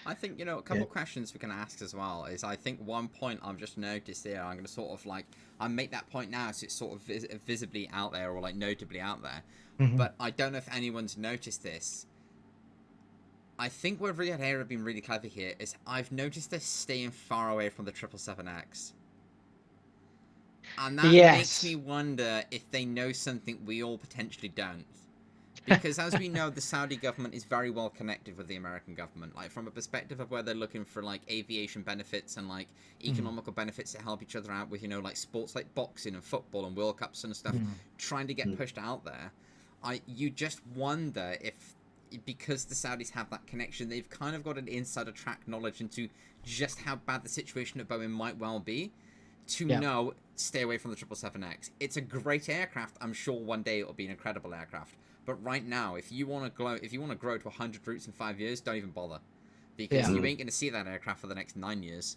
I think, a couple of questions we can ask as well is, I think one point I've just noticed here, I'm going to sort of I make that point now so it's sort of visibly out there, or notably out there, but I don't know if anyone's noticed this. I think where Riyadh Air have been really clever here is I've noticed they're staying far away from the 777X. And that makes me wonder if they know something we all potentially don't. Because as we know, the Saudi government is very well connected with the American government. From a perspective of where they're looking for aviation benefits and economical benefits to help each other out with, sports like boxing and football and World Cups and stuff, trying to get pushed out there. You just wonder if, because the Saudis have that connection, they've kind of got an insider track knowledge into just how bad the situation at Boeing might well be, to know, stay away from the 777X. It's a great aircraft. I'm sure one day it'll be an incredible aircraft. But right now, if you want to grow to 100 routes in 5 years, don't even bother, because you ain't going to see that aircraft for the next 9 years,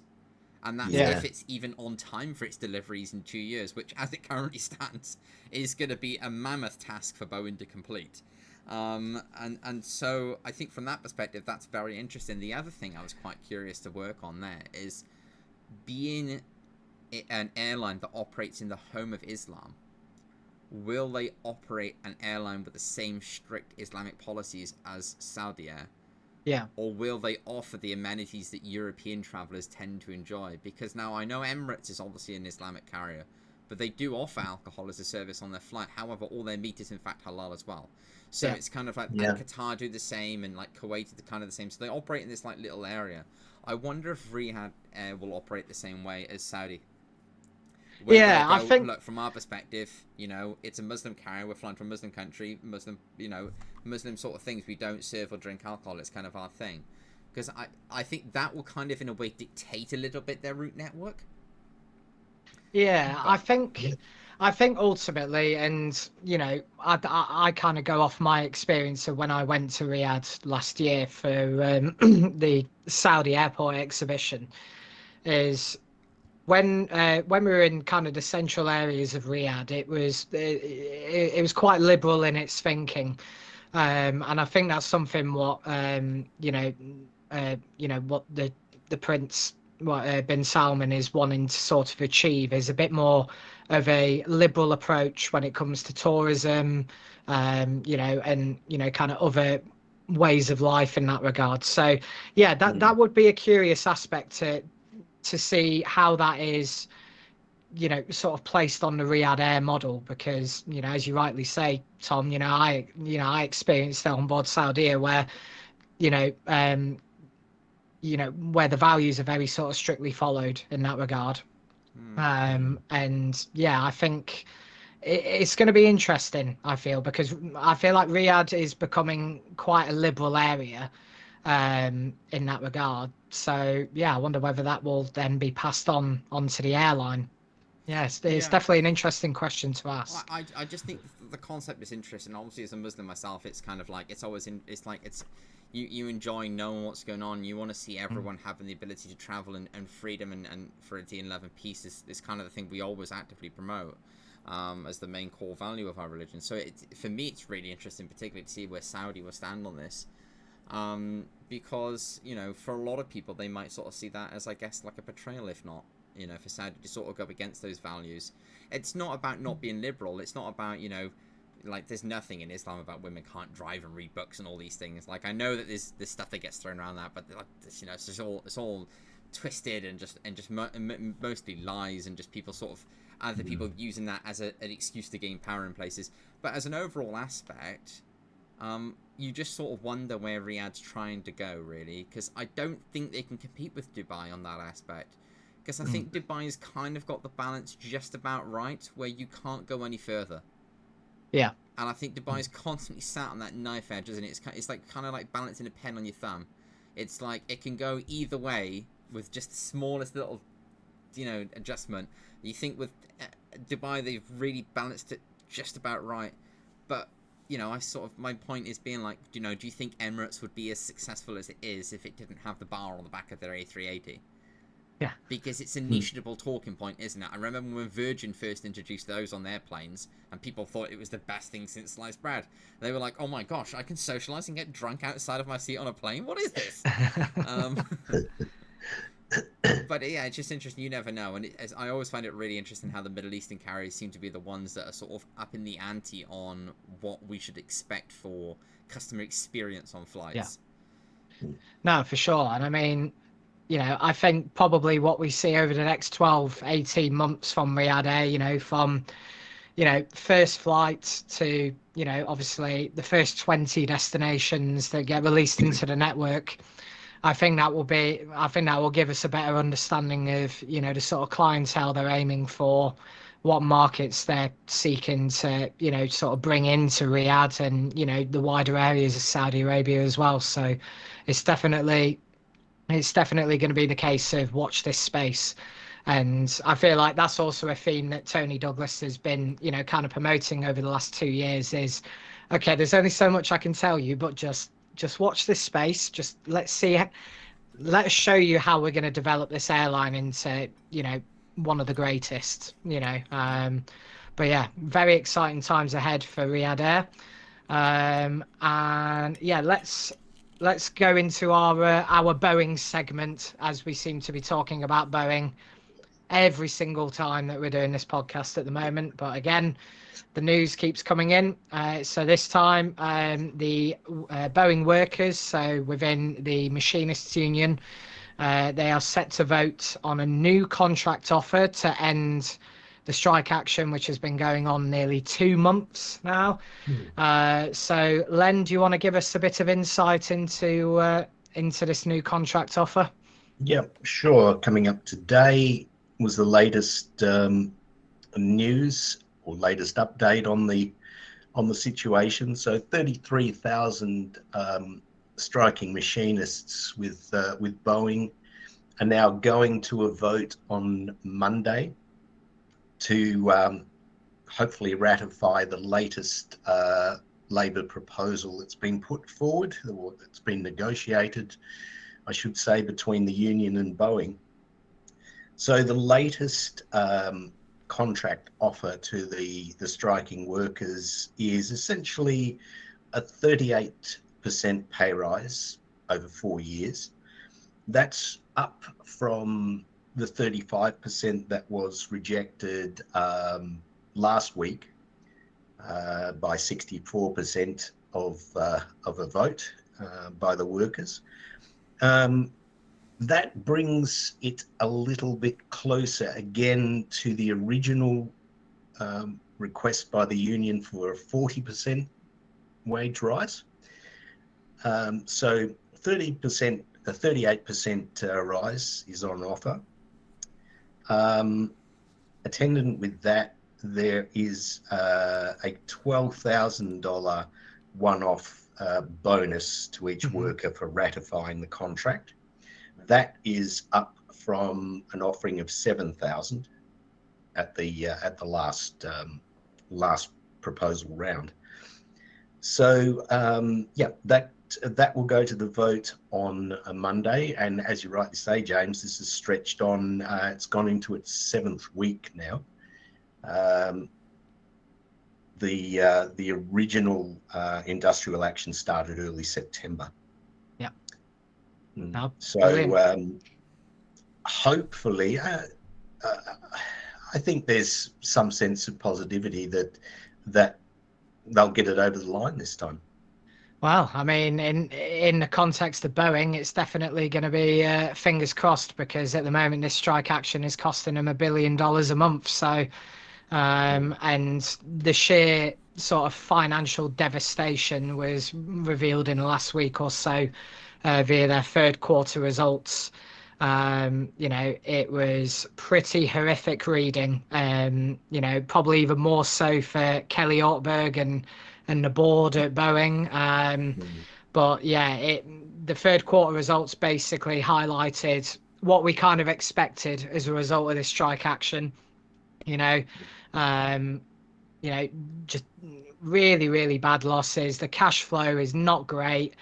and that's if it's even on time for its deliveries in 2 years, which, as it currently stands, is going to be a mammoth task for Boeing to complete. And so I think from that perspective, that's very interesting. The other thing I was quite curious to work on there is, being an airline that operates in the home of Islam, will they operate an airline with the same strict Islamic policies as Saudi Air? Yeah. Or will they offer the amenities that European travellers tend to enjoy? Because now I know Emirates is obviously an Islamic carrier, but they do offer alcohol as a service on their flight. However, all their meat is in fact halal as well. So it's kind of and Qatar do the same, and Kuwait is kind of the same. So they operate in this little area. I wonder if Riyadh Air will operate the same way as Saudi. I think, look, from our perspective, it's a Muslim carrier. We're flying from a Muslim country, Muslim sort of things. We don't serve or drink alcohol. It's kind of our thing. Because I think that will kind of, in a way, dictate a little bit their route network. Yeah, I think ultimately, and I kind of go off my experience of when I went to Riyadh last year for the Saudi airport exhibition, is when we were in kind of the central areas of Riyadh, it was quite liberal in its thinking, and I think that's something what what the Prince, bin Salman is wanting to sort of achieve, is a bit more of a liberal approach when it comes to tourism, and kind of other ways of life in that regard. So that would be a curious aspect to see how that is, sort of placed on the Riyadh Air model, because, as you rightly say, Tom, I experienced that on board Saudi, where, where the values are very sort of strictly followed in that regard. And I think it's going to be interesting, I feel, because I feel like Riyadh is becoming quite a liberal area in that regard. So I wonder whether that will then be passed on onto the airline. It's definitely an interesting question to ask. I just think the concept is interesting. Obviously, as a Muslim myself, it's kind of you enjoy knowing what's going on. You want to see everyone having the ability to travel and freedom and fraternity and love and peace is kind of the thing we always actively promote as the main core value of our religion. So for me, it's really interesting, particularly to see where Saudi will stand on this. Because, for a lot of people, they might sort of see that as, I guess, like a betrayal, if not, for Saudi to sort of go against those values. It's not about not being liberal. It's not about, there's nothing in Islam about women can't drive and read books and all these things. I know that there's this stuff that gets thrown around that, but it's all twisted and just mostly lies, and just people sort of other people using that as an excuse to gain power in places. But as an overall aspect, you just sort of wonder where Riyadh's trying to go, really, because I don't think they can compete with Dubai on that aspect. Because I think Dubai's kind of got the balance just about right, where you can't go any further. Yeah. And I think Dubai's constantly sat on that knife edge, isn't it? It's kind of like balancing a pen on your thumb. It's like it can go either way with just the smallest little, adjustment. You think with Dubai, they've really balanced it just about right. But I sort of, my point is being like, do you think Emirates would be as successful as it is if it didn't have the bar on the back of their A380? Yeah. Because it's a nicheable talking point, isn't it? I remember when Virgin first introduced those on their planes, and people thought it was the best thing since sliced bread. They were like, oh my gosh, I can socialise and get drunk outside of my seat on a plane? What is this? But yeah, it's just interesting. You never know. And I always find it really interesting how the Middle Eastern carriers seem to be the ones that are sort of up in the ante on what we should expect for customer experience on flights. Yeah. No, for sure. And I mean, I think probably what we see over the next 12, 18 months from Riyadh Air, from, first flight to, obviously the first 20 destinations that get released into the network. I think that will give us a better understanding of, the sort of clientele they're aiming for, what markets they're seeking to, sort of bring into Riyadh and, the wider areas of Saudi Arabia as well. So it's definitely going to be the case of watch this space. And I feel like that's also a theme that Tony Douglas has been, kind of promoting over the last 2 years is, okay, there's only so much I can tell you, but just watch this space. Just let's show you how we're going to develop this airline into, one of the greatest, but yeah, very exciting times ahead for Riyadh Air. And yeah, let's go into our Boeing segment, as we seem to be talking about Boeing every single time that we're doing this podcast at the moment. But again, the news keeps coming in. So this time, the Boeing workers, so within the Machinists Union, they are set to vote on a new contract offer to end the strike action, which has been going on nearly 2 months now. So, Len, do you want to give us a bit of insight into this new contract offer? Yeah, sure. Coming up today was the latest news or latest update on the situation. So 33,000 striking machinists with Boeing are now going to a vote on Monday to hopefully ratify the latest Labor proposal that's been put forward, or that's been negotiated, I should say, between the union and Boeing. So the latest contract offer to the striking workers is essentially a 38% pay rise over 4 years. That's up from the 35% that was rejected last week by 64% of a vote by the workers. That brings it a little bit closer again to the original request by the union for a 40% wage rise. So 30%, a 38% rise is on offer. Attendant with that, there is a $12,000 one-off bonus to each worker for ratifying the contract. That is up from an offering of $7,000 at the last proposal round. So yeah, that will go to the vote on a Monday, and as you rightly say, James, this is stretched on. It's gone into its 7th week now. The original industrial action started early September. Yeah. So hopefully, I think there's some sense of positivity that they'll get it over the line this time. Well, I mean, in the context of Boeing, it's definitely going to be fingers crossed, because at the moment this strike action is costing them $1 billion a month. So, and the sheer sort of financial devastation was revealed in the last week or so via their 3rd quarter results. It was pretty horrific reading. Probably even more so for Kelly Ortberg and the board at Boeing. But yeah, the 3rd quarter results basically highlighted what we kind of expected as a result of this strike action. you know, just really, really bad losses. The cash flow is not great.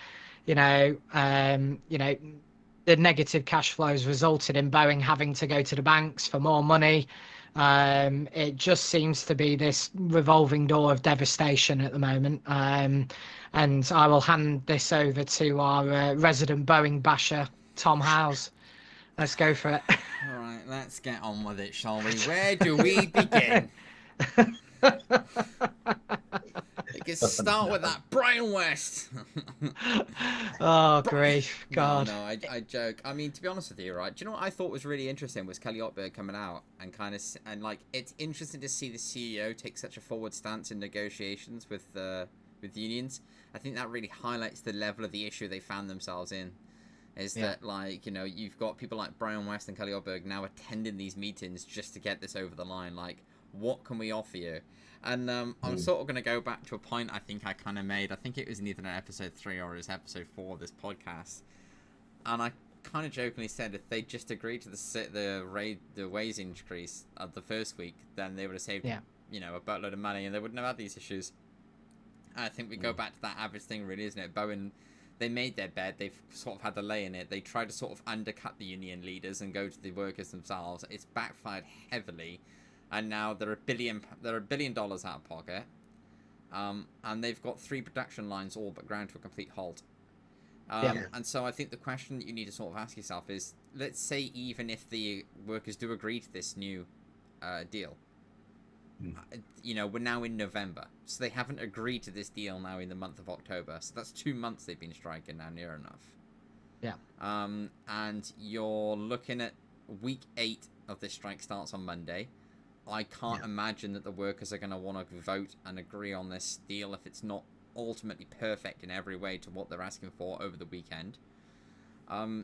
You know, the negative cash flows resulted in Boeing having to go to the banks for more money. It just seems to be this revolving door of devastation at the moment. And I will hand this over to our resident Boeing basher, Tom Howes. Let's go for it. All right, let's get on with it, shall we? Where do we begin? We can start with that Brian West. Oh, grief, God. No, I joke. I mean, to be honest with you, right? Do you know what I thought was really interesting was Kelly Ottberg coming out and like it's interesting to see the CEO take such a forward stance in negotiations with unions. I think that really highlights the level of the issue they found themselves in. Is that, like, you know, you've got people like Brian West and Kelly Ottberg now attending these meetings just to get this over the line. Like, what can we offer you? And I'm sort of going to go back to a point I think I kind of made. I think it was in either episode 3 or it was episode 4 of this podcast. And I kind of jokingly said if they just agreed to the wage increase of the first week, then they would have saved, you know, a boatload of money and they wouldn't have had these issues. And I think we go back to that average thing, really, isn't it? Boeing, they made their bed. They've sort of had a lay in it. They tried to sort of undercut the union leaders and go to the workers themselves. It's backfired heavily. And now they're $1 billion out of pocket, and they've got 3 production lines all but ground to a complete halt. And so I think the question that you need to sort of ask yourself is, let's say even if the workers do agree to this new deal, you know, we're now in November, so they haven't agreed to this deal now in the month of October. So that's 2 months they've been striking now, near enough. Yeah. And you're looking at week 8 of this strike starts on Monday. I can't imagine that the workers are going to want to vote and agree on this deal if it's not ultimately perfect in every way to what they're asking for over the weekend.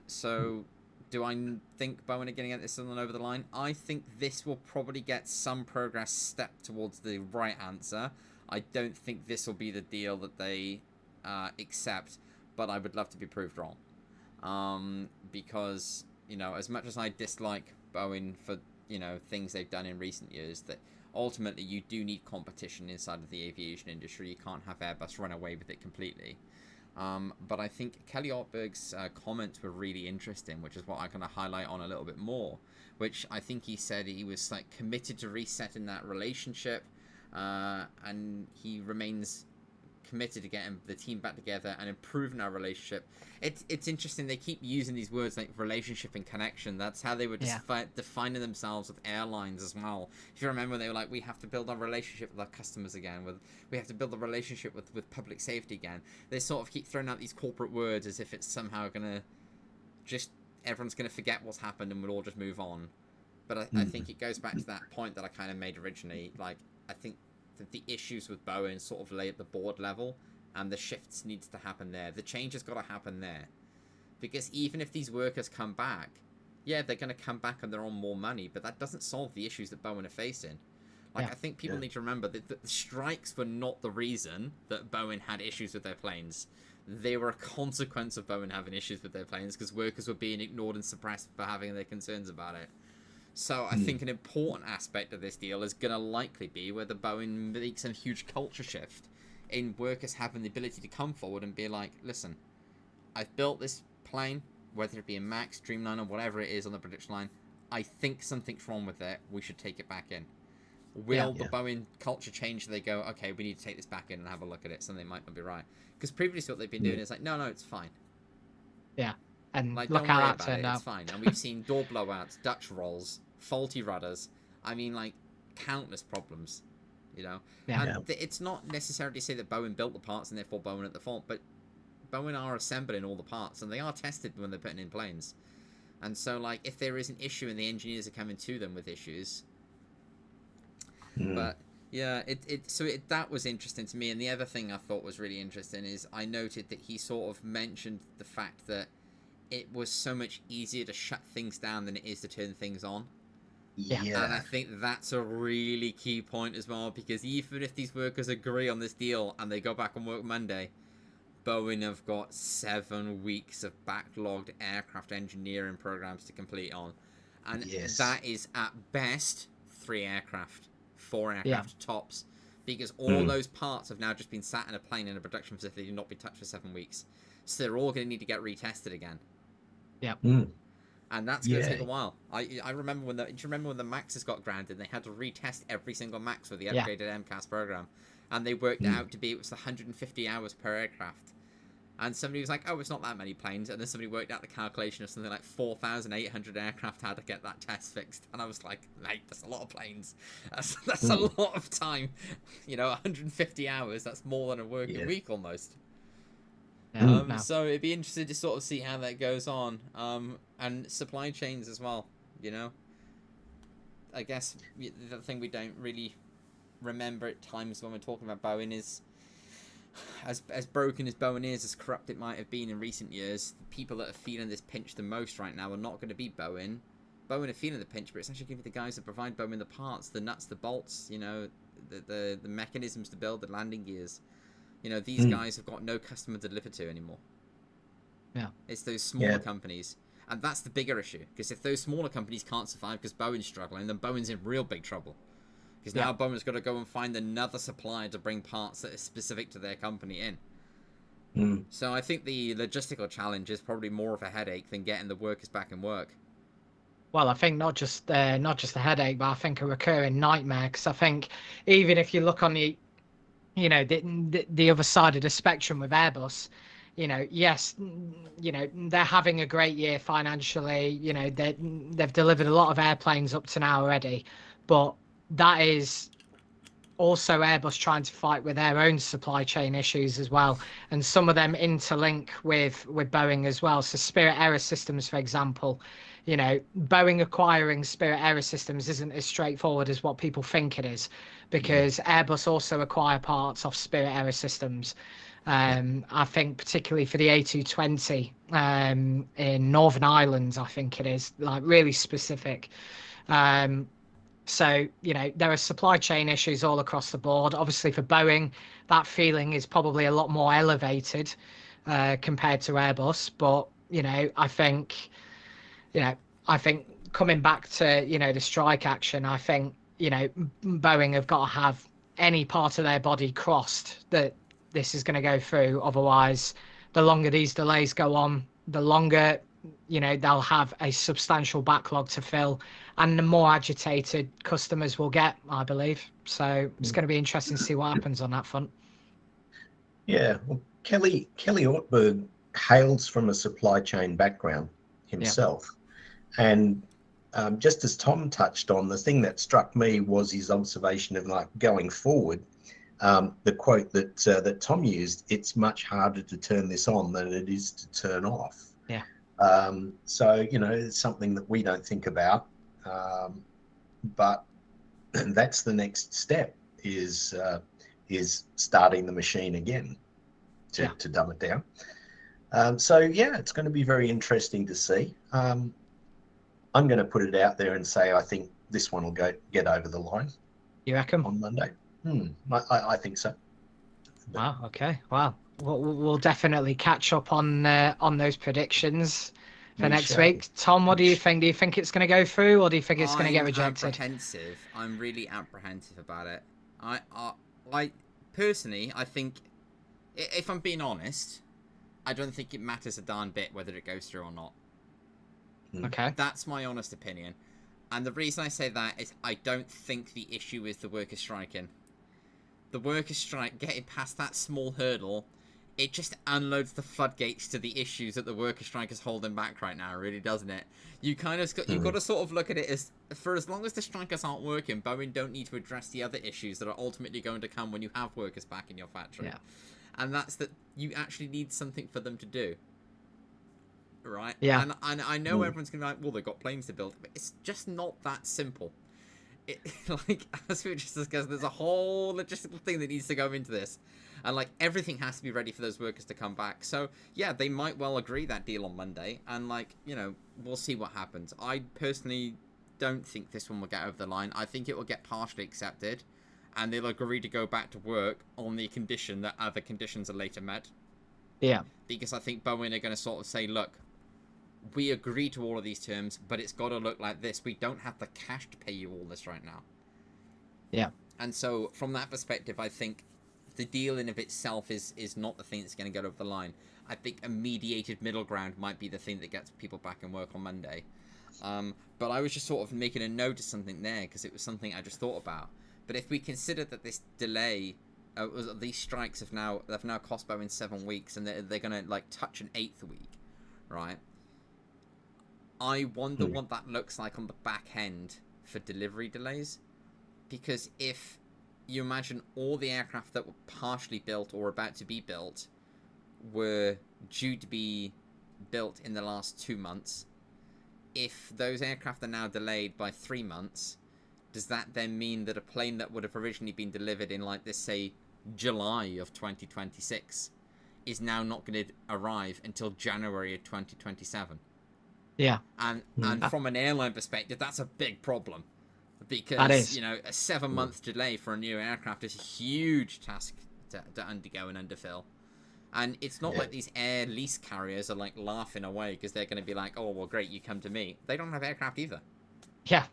So do I think Boeing are going to get this one over the line? I think this will probably get some progress step towards the right answer. I don't think this will be the deal that they accept, but I would love to be proved wrong. Because, you know, as much as I dislike Boeing for, you know, things they've done in recent years, that ultimately you do need competition inside of the aviation industry. You can't have Airbus run away with it completely. But I think Kelly Ottberg's comments were really interesting, which is what I kind of highlight on a little bit more, which I think he said he was like committed to resetting that relationship, and he remains committed to getting the team back together and improving our relationship. It's interesting, they keep using these words like relationship and connection. That's how they were defining themselves with airlines as well. If you remember, they were like, we have to build our relationship with our customers again, we have to build a relationship with public safety again. They sort of keep throwing out these corporate words as if it's somehow gonna just, everyone's gonna forget what's happened and we'll all just move on. But I think it goes back to that point that I kind of made originally. Like, I think that the issues with Boeing sort of lay at the board level, and the shifts needs to happen there. The change has got to happen there, because even if these workers come back, they're going to come back and they're on more money, but that doesn't solve the issues that Boeing are facing. Like, I think people need to remember that the strikes were not the reason that Boeing had issues with their planes. They were a consequence of Boeing having issues with their planes because workers were being ignored and suppressed for having their concerns about it. So I think an important aspect of this deal is going to likely be whether Boeing makes a huge culture shift in workers having the ability to come forward and be like, listen, I've built this plane, whether it be a MAX, Dreamliner, whatever it is on the production line, I think something's wrong with it, we should take it back in. Will the Boeing culture change so they go, okay, we need to take this back in and have a look at it, something might not be right? Because previously what they've been doing is like, no, it's fine. Yeah, and like, look how that turned out. It's fine. And we've seen door blowouts, Dutch rolls, faulty rudders. I mean, like, countless problems, you know? It's not necessarily to say that Boeing built the parts and therefore Boeing at the fault, but Boeing are assembling all the parts and they are tested when they're putting in planes. And so, like, if there is an issue and the engineers are coming to them with issues... But, yeah, that was interesting to me. And the other thing I thought was really interesting is I noted that he sort of mentioned the fact that it was so much easier to shut things down than it is to turn things on. Yeah. And I think that's a really key point as well, because even if these workers agree on this deal and they go back and work Monday, Boeing have got 7 weeks of backlogged aircraft engineering programs to complete on. And that is at best 3 aircraft, 4 aircraft tops. because all those parts have now just been sat in a plane in a production facility and not been touched for 7 weeks. So they're all going to need to get retested again. Yeah. And that's going to take a while. I remember when do you remember when the Maxes got grounded? They had to retest every single Max with the upgraded MCAS program, and they worked it out to be it was 150 hours per aircraft. And somebody was like, "Oh, it's not that many planes," and then somebody worked out the calculation of something like 4,800 aircraft had to get that test fixed. And I was like, "Mate, that's a lot of planes. That's a lot of time. 150 hours. That's more than a working week almost." So it'd be interesting to sort of see how that goes on, and supply chains as well. I guess the thing we don't really remember at times when we're talking about Boeing is, as broken as Boeing is, as corrupt it might have been in recent years, the people that are feeling this pinch the most right now are not going to be Boeing. Boeing are feeling the pinch, but it's actually going to be the guys that provide Boeing the parts, the nuts, the bolts, the mechanisms to build the landing gears. These guys have got no customer to deliver to anymore. Yeah. It's those smaller companies. And that's the bigger issue. Because if those smaller companies can't survive because Boeing's struggling, then Boeing's in real big trouble. Because now Boeing's got to go and find another supplier to bring parts that are specific to their company in. So I think the logistical challenge is probably more of a headache than getting the workers back in work. Well, I think not just a headache, but I think a recurring nightmare. Because I think even if you look on the the other side of the spectrum with Airbus, yes, they're having a great year financially. They've delivered a lot of airplanes up to now already, but that is also Airbus trying to fight with their own supply chain issues as well, and some of them interlink with Boeing as well. So Spirit Aerosystems, for example, Boeing acquiring Spirit Aerosystems isn't as straightforward as what people think it is, because Airbus also acquire parts off Spirit Aerosystems. I think particularly for the A220 in Northern Ireland, I think it is, like, really specific. So, there are supply chain issues all across the board. Obviously, for Boeing, that feeling is probably a lot more elevated compared to Airbus. But, I think coming back to, the strike action, I think, Boeing have got to have any part of their body crossed that this is going to go through. Otherwise, the longer these delays go on, the longer they'll have a substantial backlog to fill, and the more agitated customers will get, I believe. So it's going to be interesting to see what happens on that front. Yeah, well, Kelly Ortberg hails from a supply chain background himself, and just as Tom touched on, the thing that struck me was his observation of, like, going forward. The quote that Tom used: "It's much harder to turn this on than it is to turn off." Yeah. So it's something that we don't think about, but that's the next step, is starting the machine again to dumb it down. So it's going to be very interesting to see. I'm going to put it out there and say I think this one will get over the line. You reckon? On Monday? I think so. Wow. Okay. Wow. We'll definitely catch up on those predictions for next week. Tom, what do you think? Do you think it's going to go through, or do you think it's going to get rejected? I'm really apprehensive about it. I personally, I think, if I'm being honest, I don't think it matters a darn bit whether it goes through or not. Okay. That's my honest opinion. And the reason I say that is I don't think the issue is the workers striking. The workers strike, getting past that small hurdle, it just unloads the floodgates to the issues that the workers strike is holding back right now, really, doesn't it? You've got to sort of look at it as, for as long as the strikers aren't working, Boeing don't need to address the other issues that are ultimately going to come when you have workers back in your factory. Yeah. And that's that you actually need something for them to do. Right? Yeah. And I know everyone's going to be like, well, they've got planes to build, but it's just not that simple. As we just discussed, there's a whole logistical thing that needs to go into this. And, everything has to be ready for those workers to come back. So, yeah, they might well agree that deal on Monday. And, we'll see what happens. I personally don't think this one will get over the line. I think it will get partially accepted. And they'll agree to go back to work on the condition that other conditions are later met. Yeah. Because I think Boeing are going to sort of say, look, we agree to all of these terms, but it's got to look like this. We don't have the cash to pay you all this right now. Yeah. And so from that perspective, I think the deal in of itself is not the thing that's going to get over the line. I think a mediated middle ground might be the thing that gets people back in work on Monday. But I was just sort of making a note of something there because it was something I just thought about. But if we consider that this delay, these strikes have now cost Boeing 7 weeks, and they're going to like touch an 8th week, right? I wonder what that looks like on the back end for delivery delays, because if you imagine all the aircraft that were partially built or about to be built were due to be built in the last 2 months, if those aircraft are now delayed by 3 months, does that then mean that a plane that would have originally been delivered in, like, this, say, July of 2026 is now not going to arrive until January of 2027? Yeah. And from an airline perspective, that's a big problem. Because, a 7-month delay for a new aircraft is a huge task to undergo and underfill. And it's not like these air lease carriers are like laughing away because they're going to be like, oh, well, great, you come to me. They don't have aircraft either. Yeah.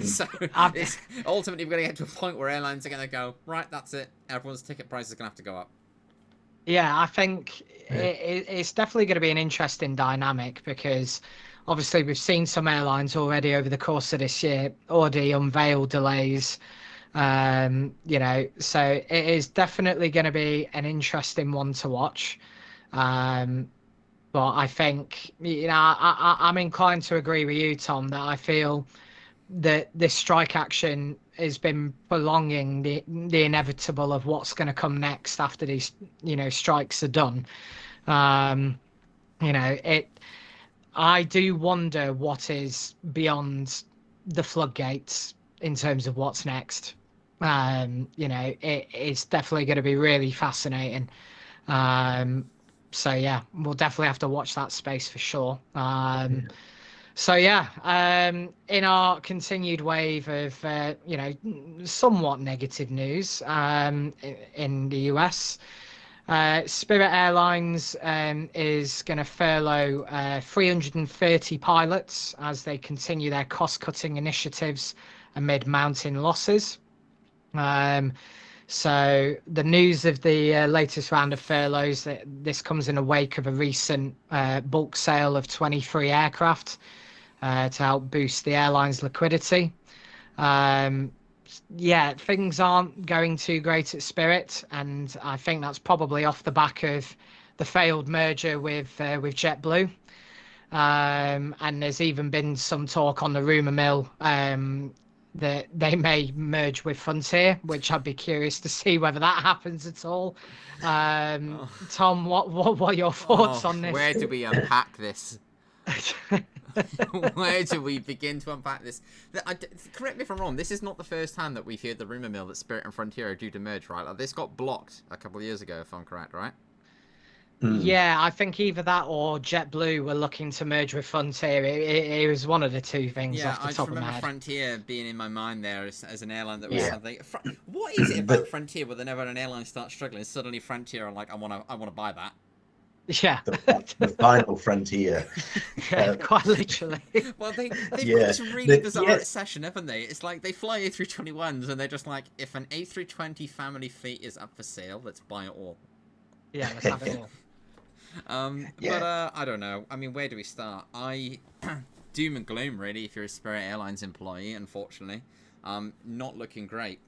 So it's, ultimately, we're going to get to a point where airlines are going to go, right, that's it. Everyone's ticket price is going to have to go up. Yeah, I think it's definitely going to be an interesting dynamic because obviously we've seen some airlines already over the course of this year already unveil delays. So it is definitely going to be an interesting one to watch. But I think, I'm inclined to agree with you, Tom, that I feel that this strike action has been prolonging the inevitable of what's going to come next after these, strikes are done. I do wonder what is beyond the floodgates in terms of what's next. It is definitely going to be really fascinating. So yeah, we'll definitely have to watch that space for sure. In our continued wave of, somewhat negative news in the US, Spirit Airlines is going to furlough 330 pilots as they continue their cost-cutting initiatives amid mounting losses. So the news of the latest round of furloughs, this comes in the wake of a recent bulk sale of 23 aircraft to help boost the airline's liquidity. Things aren't going too great at Spirit, and I think that's probably off the back of the failed merger with JetBlue. And there's even been some talk on the rumour mill that they may merge with Frontier, which I'd be curious to see whether that happens at all. Tom, what are your thoughts on this? Where do we unpack this? Where do we begin to unpack this? Correct me if I'm wrong, this is not the first time that we've heard the rumour mill that Spirit and Frontier are due to merge, right? Like, this got blocked a couple of years ago, if I'm correct, right? Yeah, I think either that or JetBlue were looking to merge with Frontier. It was one of the two things off the top of my head. I just remember Frontier being in my mind there as an airline that was something. What is it about Frontier where whenever an airline starts struggling, suddenly Frontier are like, I want to buy that. Yeah, the final frontier. Quite literally. Well, they've got this really bizarre session, haven't they? It's like they fly A321s and they're just like, if an A320 family fleet is up for sale, let's buy it all. Yeah, let's have it all. But I don't know. I mean, where do we start? Doom and gloom, really, if you're a Spirit Airlines employee, unfortunately. Not looking great.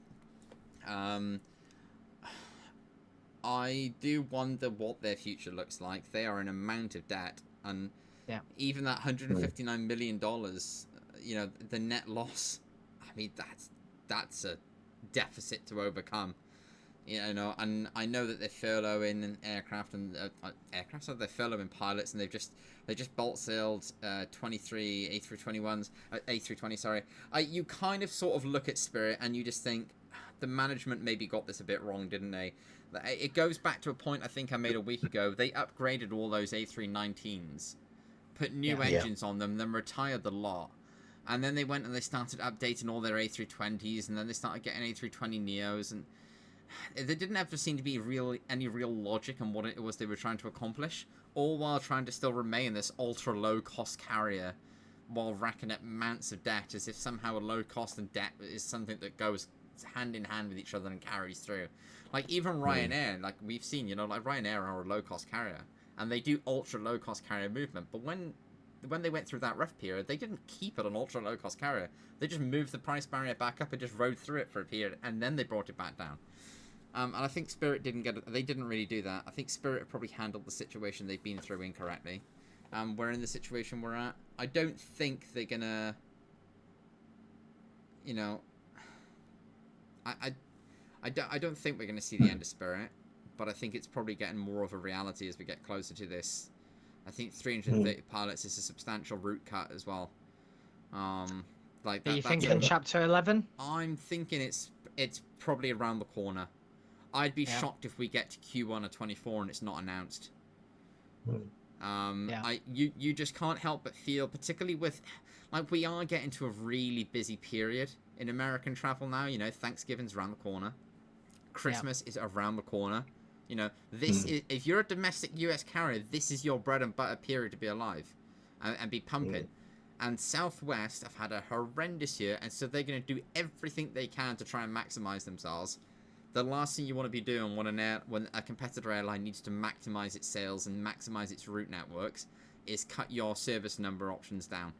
I do wonder what their future looks like. They are in a amount of debt, and even that $159 million, the net loss, I mean, that's a deficit to overcome. And I know that they're furloughing aircraft and so they're furloughing pilots, and they just bolt sailed 23 A320. Sorry, you kind of sort of look at Spirit and you just think the management maybe got this a bit wrong, didn't they? It goes back to a point I think I made a week ago. They upgraded all those A319s, put new engines on them, then retired the lot. And then they went and they started updating all their A320s, and then they started getting A320neos, and there didn't ever seem to be any real logic in what it was they were trying to accomplish, all while trying to still remain this ultra low cost carrier while racking up amounts of debt, as if somehow a low cost and debt is something that goes hand in hand with each other and carries through. Like even Ryanair, like we've seen, like Ryanair are a low cost carrier and they do ultra low cost carrier movement. But when they went through that rough period, they didn't keep it an ultra low cost carrier. They just moved the price barrier back up and just rode through it for a period, and then they brought it back down. And I think Spirit they didn't really do that. I think Spirit probably handled the situation they've been through incorrectly. We're in the situation we're at. I don't think they're gonna, I don't think we're gonna see the end of Spirit, but I think it's probably getting more of a reality as we get closer to this. I think 330 pilots is a substantial route cut as well. Like that, Are you thinking Chapter 11? I'm thinking it's probably around the corner. I'd be shocked if we get to Q1 of 24 and it's not announced. You just can't help but feel, particularly with, like, we are getting to a really busy period in American travel now. Thanksgiving's around the corner. Christmas is around the corner. This is, if you're a domestic US carrier, this is your bread and butter period to be alive and be pumping. And Southwest have had a horrendous year, and so they're going to do everything they can to try and maximize themselves. The last thing you want to be doing when a competitor airline needs to maximize its sales and maximize its route networks is cut your service number options down.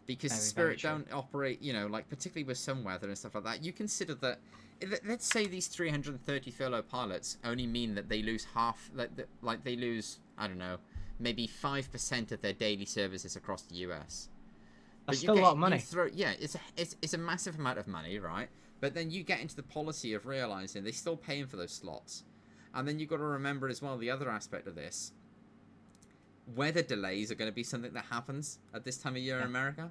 Because Spirit don't operate, like particularly with some weather and stuff like that. You consider that, let's say these 330 furlough pilots only mean that they lose half, like they lose, I don't know, maybe 5% of their daily services across the US. That's still a lot of money. It's a massive amount of money, right? But then you get into the policy of realizing they're still paying for those slots. And then you've got to remember as well the other aspect of this. Weather delays are going to be something that happens at this time of year in America.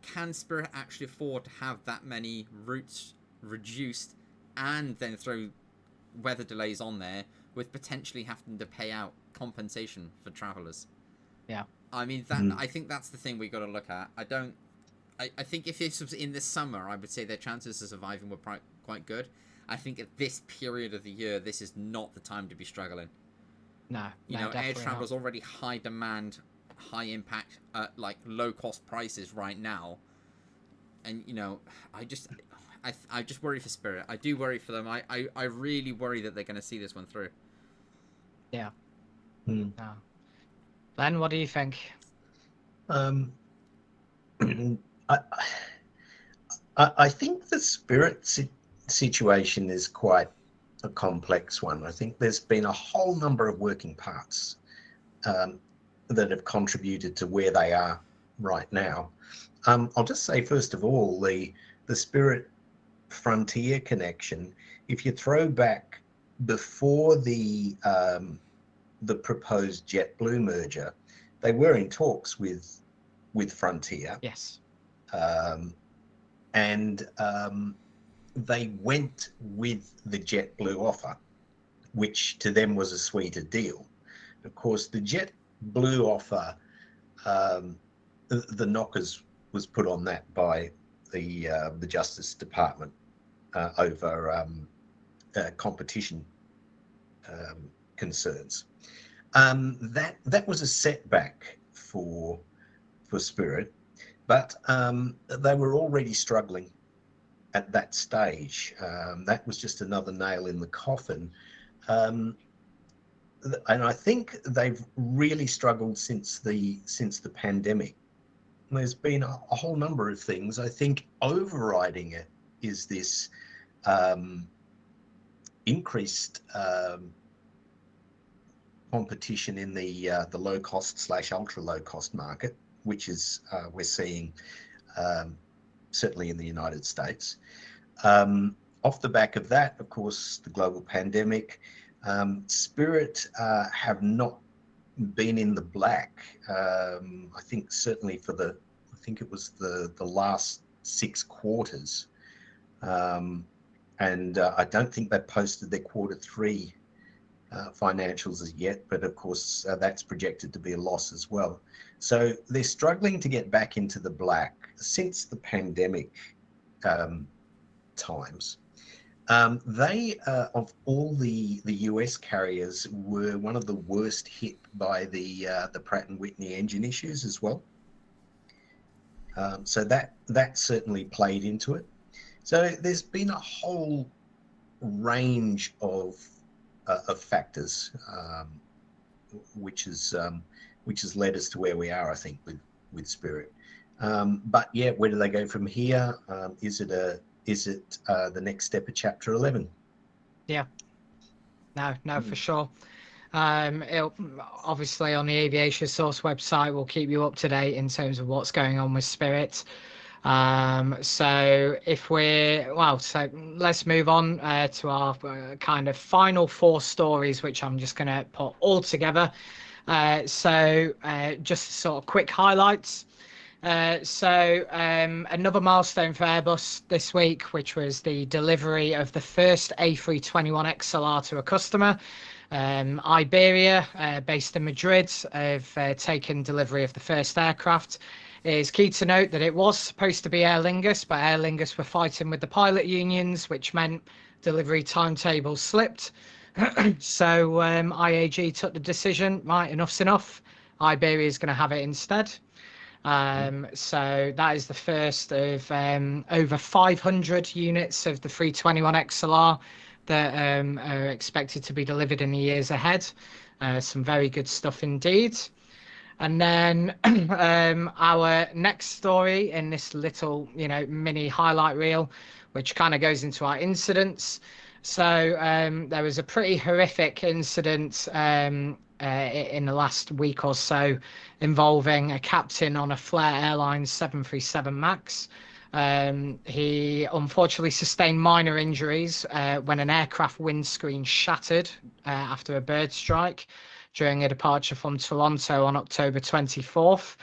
Can Spirit actually afford to have that many routes reduced and then throw weather delays on there with potentially having to pay out compensation for travelers? I mean, I think that's the thing we got to look at. I think if this was in the summer, I would say their chances of surviving were quite good. I think at this period of the year, this is not the time to be struggling. No, air travel is already high demand, high impact, like low cost prices right now. And I just worry for Spirit. I do worry for them. I really worry that they're going to see this one through. Yeah. Len, what do you think? I think the Spirit situation is quite a complex one. I think there's been a whole number of working parts that have contributed to where they are right now. I'll just say, first of all, the Spirit Frontier connection, if you throw back before the proposed JetBlue merger, they were in talks with Frontier. Yes. And they went with the JetBlue offer, which to them was a sweeter deal. Of course, the JetBlue offer, the knockers was put on that by the Justice Department over competition concerns. That was a setback for Spirit, but they were already struggling at that stage. That was just another nail in the coffin. And I think they've really struggled since the pandemic. There's been a whole number of things. I think overriding it is this increased competition in the low cost / ultra low cost market, which is we're seeing certainly in the United States. Off the back of that, of course, the global pandemic, Spirit have not been in the black. I think certainly for I think it was the last 6 quarters. And I don't think they've posted their Q3 financials as yet, but of course that's projected to be a loss as well. So they're struggling to get back into the black since the pandemic times. They, of all the US carriers, were one of the worst hit by the Pratt & Whitney engine issues as well. So that certainly played into it. So there's been a whole range of factors, which has led us to where we are, I think, with Spirit. But yeah, where do they go from here? Is it the next step of Chapter 11? Yeah, no, for sure. It'll, obviously on the Aviation Source website, we'll keep you up to date in terms of what's going on with Spirit. So let's move on to our kind of final 4 stories, which I'm just going to put all together. Just sort of quick highlights. Another milestone for Airbus this week, which was the delivery of the first A321XLR to a customer. Iberia, based in Madrid, have taken delivery of the first aircraft. It is key to note that it was supposed to be Aer Lingus, but Aer Lingus were fighting with the pilot unions, which meant delivery timetables slipped. So IAG took the decision, right, enough's enough. Iberia is going to have it instead. So that is the first of over 500 units of the 321XLR that are expected to be delivered in the years ahead. Some very good stuff indeed. And then our next story in this little, mini highlight reel, which kind of goes into our incidents. So there was a pretty horrific incident in the last week or so involving a captain on a FLAIR Airlines 737 MAX. He unfortunately sustained minor injuries when an aircraft windscreen shattered after a bird strike during a departure from Toronto on October 24th.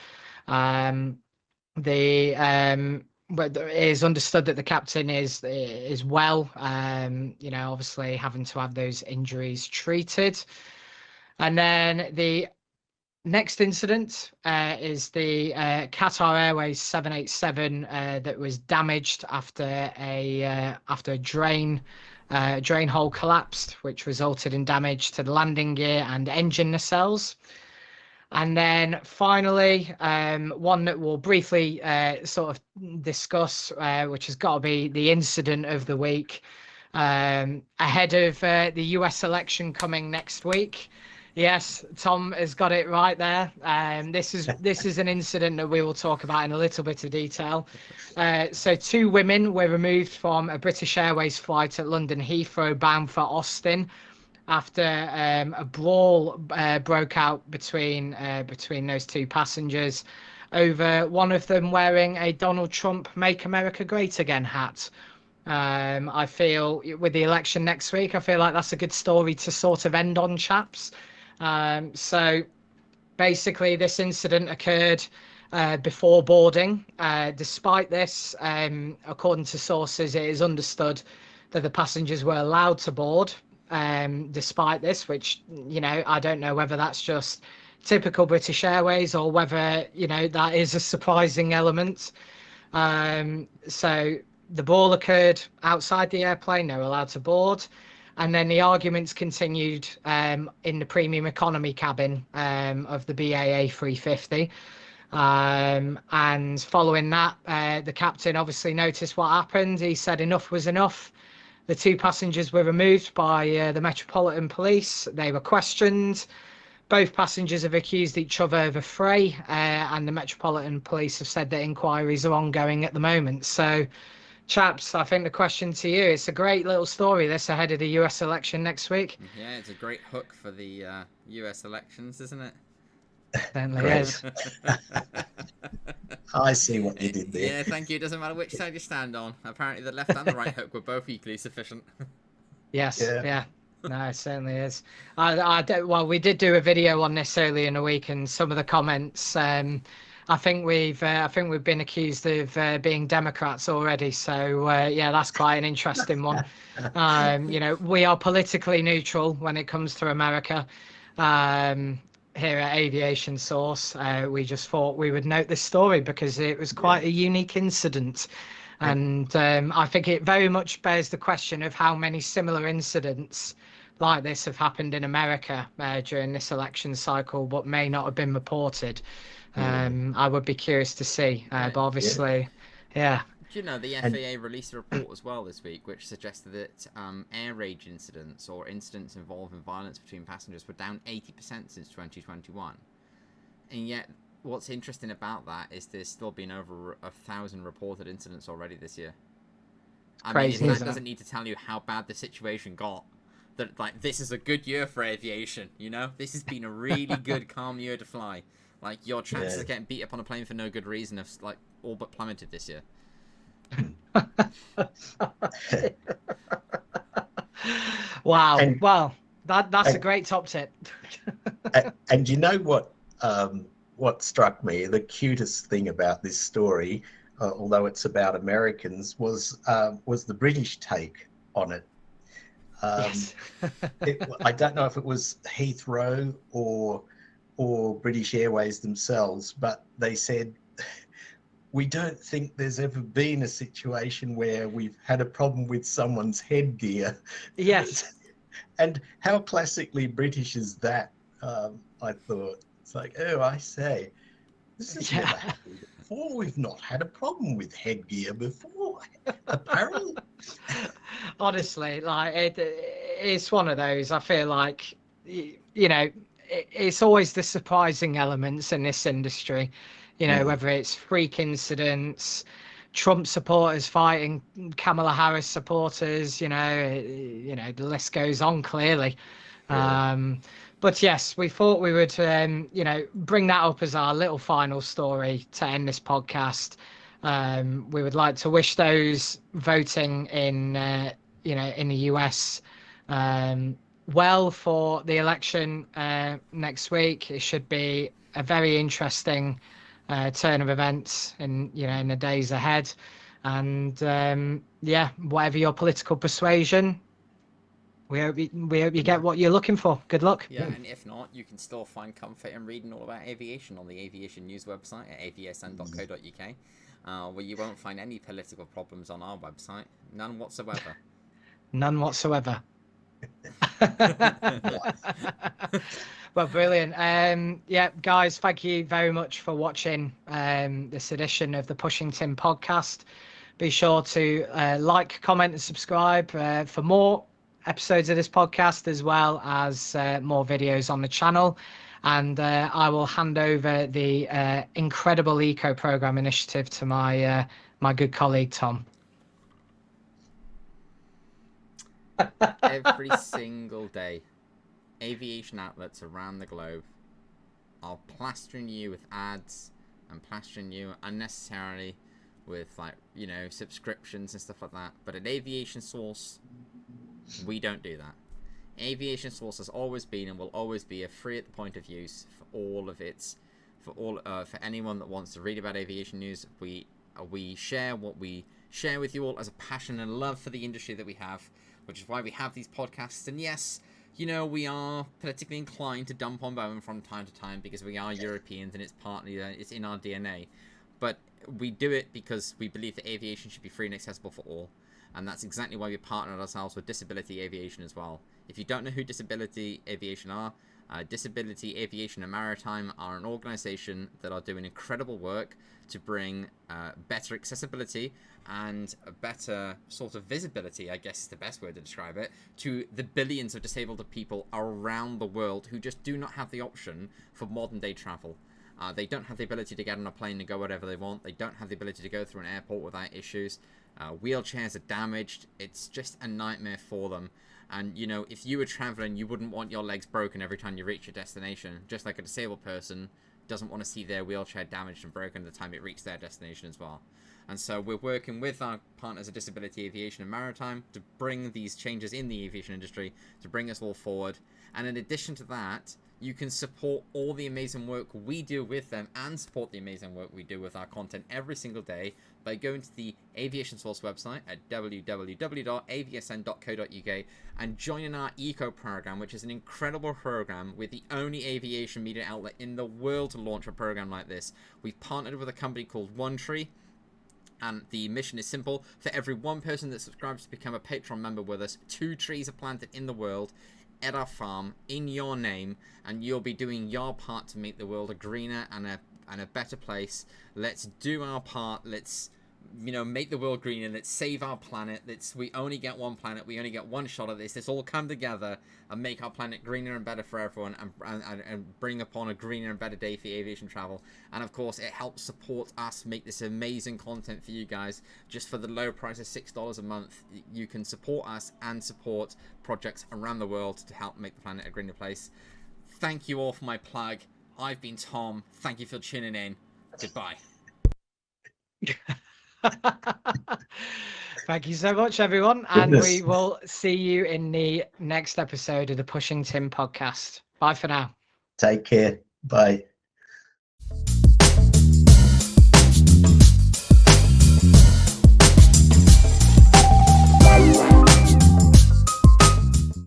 But it is understood that the captain is well, obviously having to have those injuries treated. And then the next incident is the Qatar Airways 787 that was damaged after a drain hole collapsed, which resulted in damage to the landing gear and engine nacelles. And then finally, one that we'll briefly sort of discuss, which has got to be the incident of the week, ahead of the US election coming next week. Yes, Tom has got it right there. This is an incident that we will talk about in a little bit of detail. So 2 women were removed from a British Airways flight at London Heathrow bound for Austin after a brawl broke out between those 2 passengers over one of them wearing a Donald Trump Make America Great Again hat. I feel with the election next week, I feel like that's a good story to sort of end on, chaps. So basically this incident occurred before boarding. Despite this, according to sources, it is understood that the passengers were allowed to board despite this, which, I don't know whether that's just typical British Airways or whether, that is a surprising element. So the brawl occurred outside the airplane. They were allowed to board. And then the arguments continued in the premium economy cabin of the BAA 350. And following that, the captain obviously noticed what happened. He said enough was enough. The 2 passengers were removed by the Metropolitan Police. They were questioned. Both passengers have accused each other of a fray, and the Metropolitan Police have said that inquiries are ongoing at the moment. So, chaps, I think the question to you, it's a great little story this ahead of the US election next week. Yeah, it's a great hook for the US elections, isn't it? Certainly is. I see what you did there. Yeah, thank you. It doesn't matter which side you stand on. Apparently the left and the right hook were both equally sufficient. Yes, yeah. No, it certainly is. Well, we did do a video on this earlier in the week, and some of the comments, I think we've been accused of being Democrats already. So yeah, that's quite an interesting one. We are politically neutral when it comes to America. Here at Aviation Source, we just thought we would note this story because it was quite a unique incident. And I think it very much bears the question of how many similar incidents like this have happened in America during this election cycle, but may not have been reported. I would be curious to see, but obviously, yeah, Do you know the FAA released a report as well this week, which suggested that air rage incidents or incidents involving violence between passengers were down 80% since 2021. And yet, what's interesting about that is there's still been over 1,000 reported incidents already this year. I mean, if that doesn't need to tell you how bad the situation got, that like this is a good year for aviation. You know, this has been a really good, calm year to fly. Like your chances of getting beat up on a plane for no good reason have like all but plummeted this year. Wow. Well, that's a great top tip. And you know what struck me, the cutest thing about this story, although it's about Americans, was the British take on it. Yes. I don't know if it was Heathrow or British Airways themselves, but they said, we don't think there's ever been a situation where we've had a problem with someone's headgear. Yes. And how classically British is that? I thought, it's like, oh, I say, this has never happened before. We've not had a problem with headgear before. Apparel. Honestly, like it's one of those. I feel like, you know, it's always the surprising elements in this industry. You know, whether it's freak incidents, Trump supporters fighting Kamala Harris supporters, you know, the list goes on clearly. But yes, we thought we would, you know, bring that up as our little final story to end this podcast. We would like to wish those voting in, you know, in the US well for the election next week. It should be a very interesting turn of events in, you know, in the days ahead. And yeah, whatever your political persuasion, we hope you get what you're looking for. Good luck. Yeah, and if not, you can still find comfort in reading all about aviation on the aviation news website at avsn.co.uk, where you won't find any political problems on our website. None whatsoever. None whatsoever. Well, brilliant. Yeah, guys, thank you very much for watching this edition of the Pushing Tim podcast. Be sure to like, comment, and subscribe for more episodes of this podcast, as well as more videos on the channel. And I will hand over the incredible eco program initiative to my my good colleague Tom. Every single day, aviation outlets around the globe are plastering you with ads and plastering you unnecessarily with, like, you know, subscriptions and stuff like that. But at Aviation Source, we don't do that. Aviation Source has always been and will always be a free at the point of use for all of its, for anyone that wants to read about aviation news. We share what we share with you all as a passion and love for the industry that we have, which is why we have these podcasts. And yes, you know, we are politically inclined to dump on Boeing from time to time because we are Europeans and it's partly it's in our DNA. But we do it because we believe that aviation should be free and accessible for all. And that's exactly why we partnered ourselves with Disability Aviation as well. If you don't know who Disability Aviation are, Disability Aviation and Maritime are an organisation that are doing incredible work to bring better accessibility and a better sort of visibility, I guess is the best word to describe it, to the billions of disabled people around the world who just do not have the option for modern day travel. They don't have the ability to get on a plane and go wherever they want. They don't have the ability to go through an airport without issues. Wheelchairs are damaged. It's just a nightmare for them. And, you know, if you were traveling, you wouldn't want your legs broken every time you reach your destination. Just like a disabled person doesn't want to see their wheelchair damaged and broken at the time it reaches their destination as well. And so we're working with our partners at Disability Aviation and Maritime to bring these changes in the aviation industry, to bring us all forward. And in addition to that, you can support all the amazing work we do with them and support the amazing work we do with our content every single day by going to the Aviation Source website at www.avsn.co.uk and joining our ECO program, which is an incredible program. We're the only aviation media outlet in the world to launch a program like this. We've partnered with a company called One Tree, and the mission is simple. For every one person that subscribes to become a Patreon member with us, 2 trees are planted in the world at our farm in your name, and you'll be doing your part to make the world a greener and a better place. Let's do our part. Let's make the world greener. Let's save our planet. We only get one planet. We only get one shot at this. Let's all come together and make our planet greener and better for everyone, and bring upon a greener and better day for aviation travel. And of course, it helps support us make this amazing content for you guys. Just for the low price of $6 a month, you can support us and support projects around the world to help make the planet a greener place. Thank you all for my plug. I've been Tom. Thank you for tuning in. Goodbye. Thank you so much, everyone. And we will see you in the next episode of the Pushing Tim podcast. Bye for now. Take care. Bye.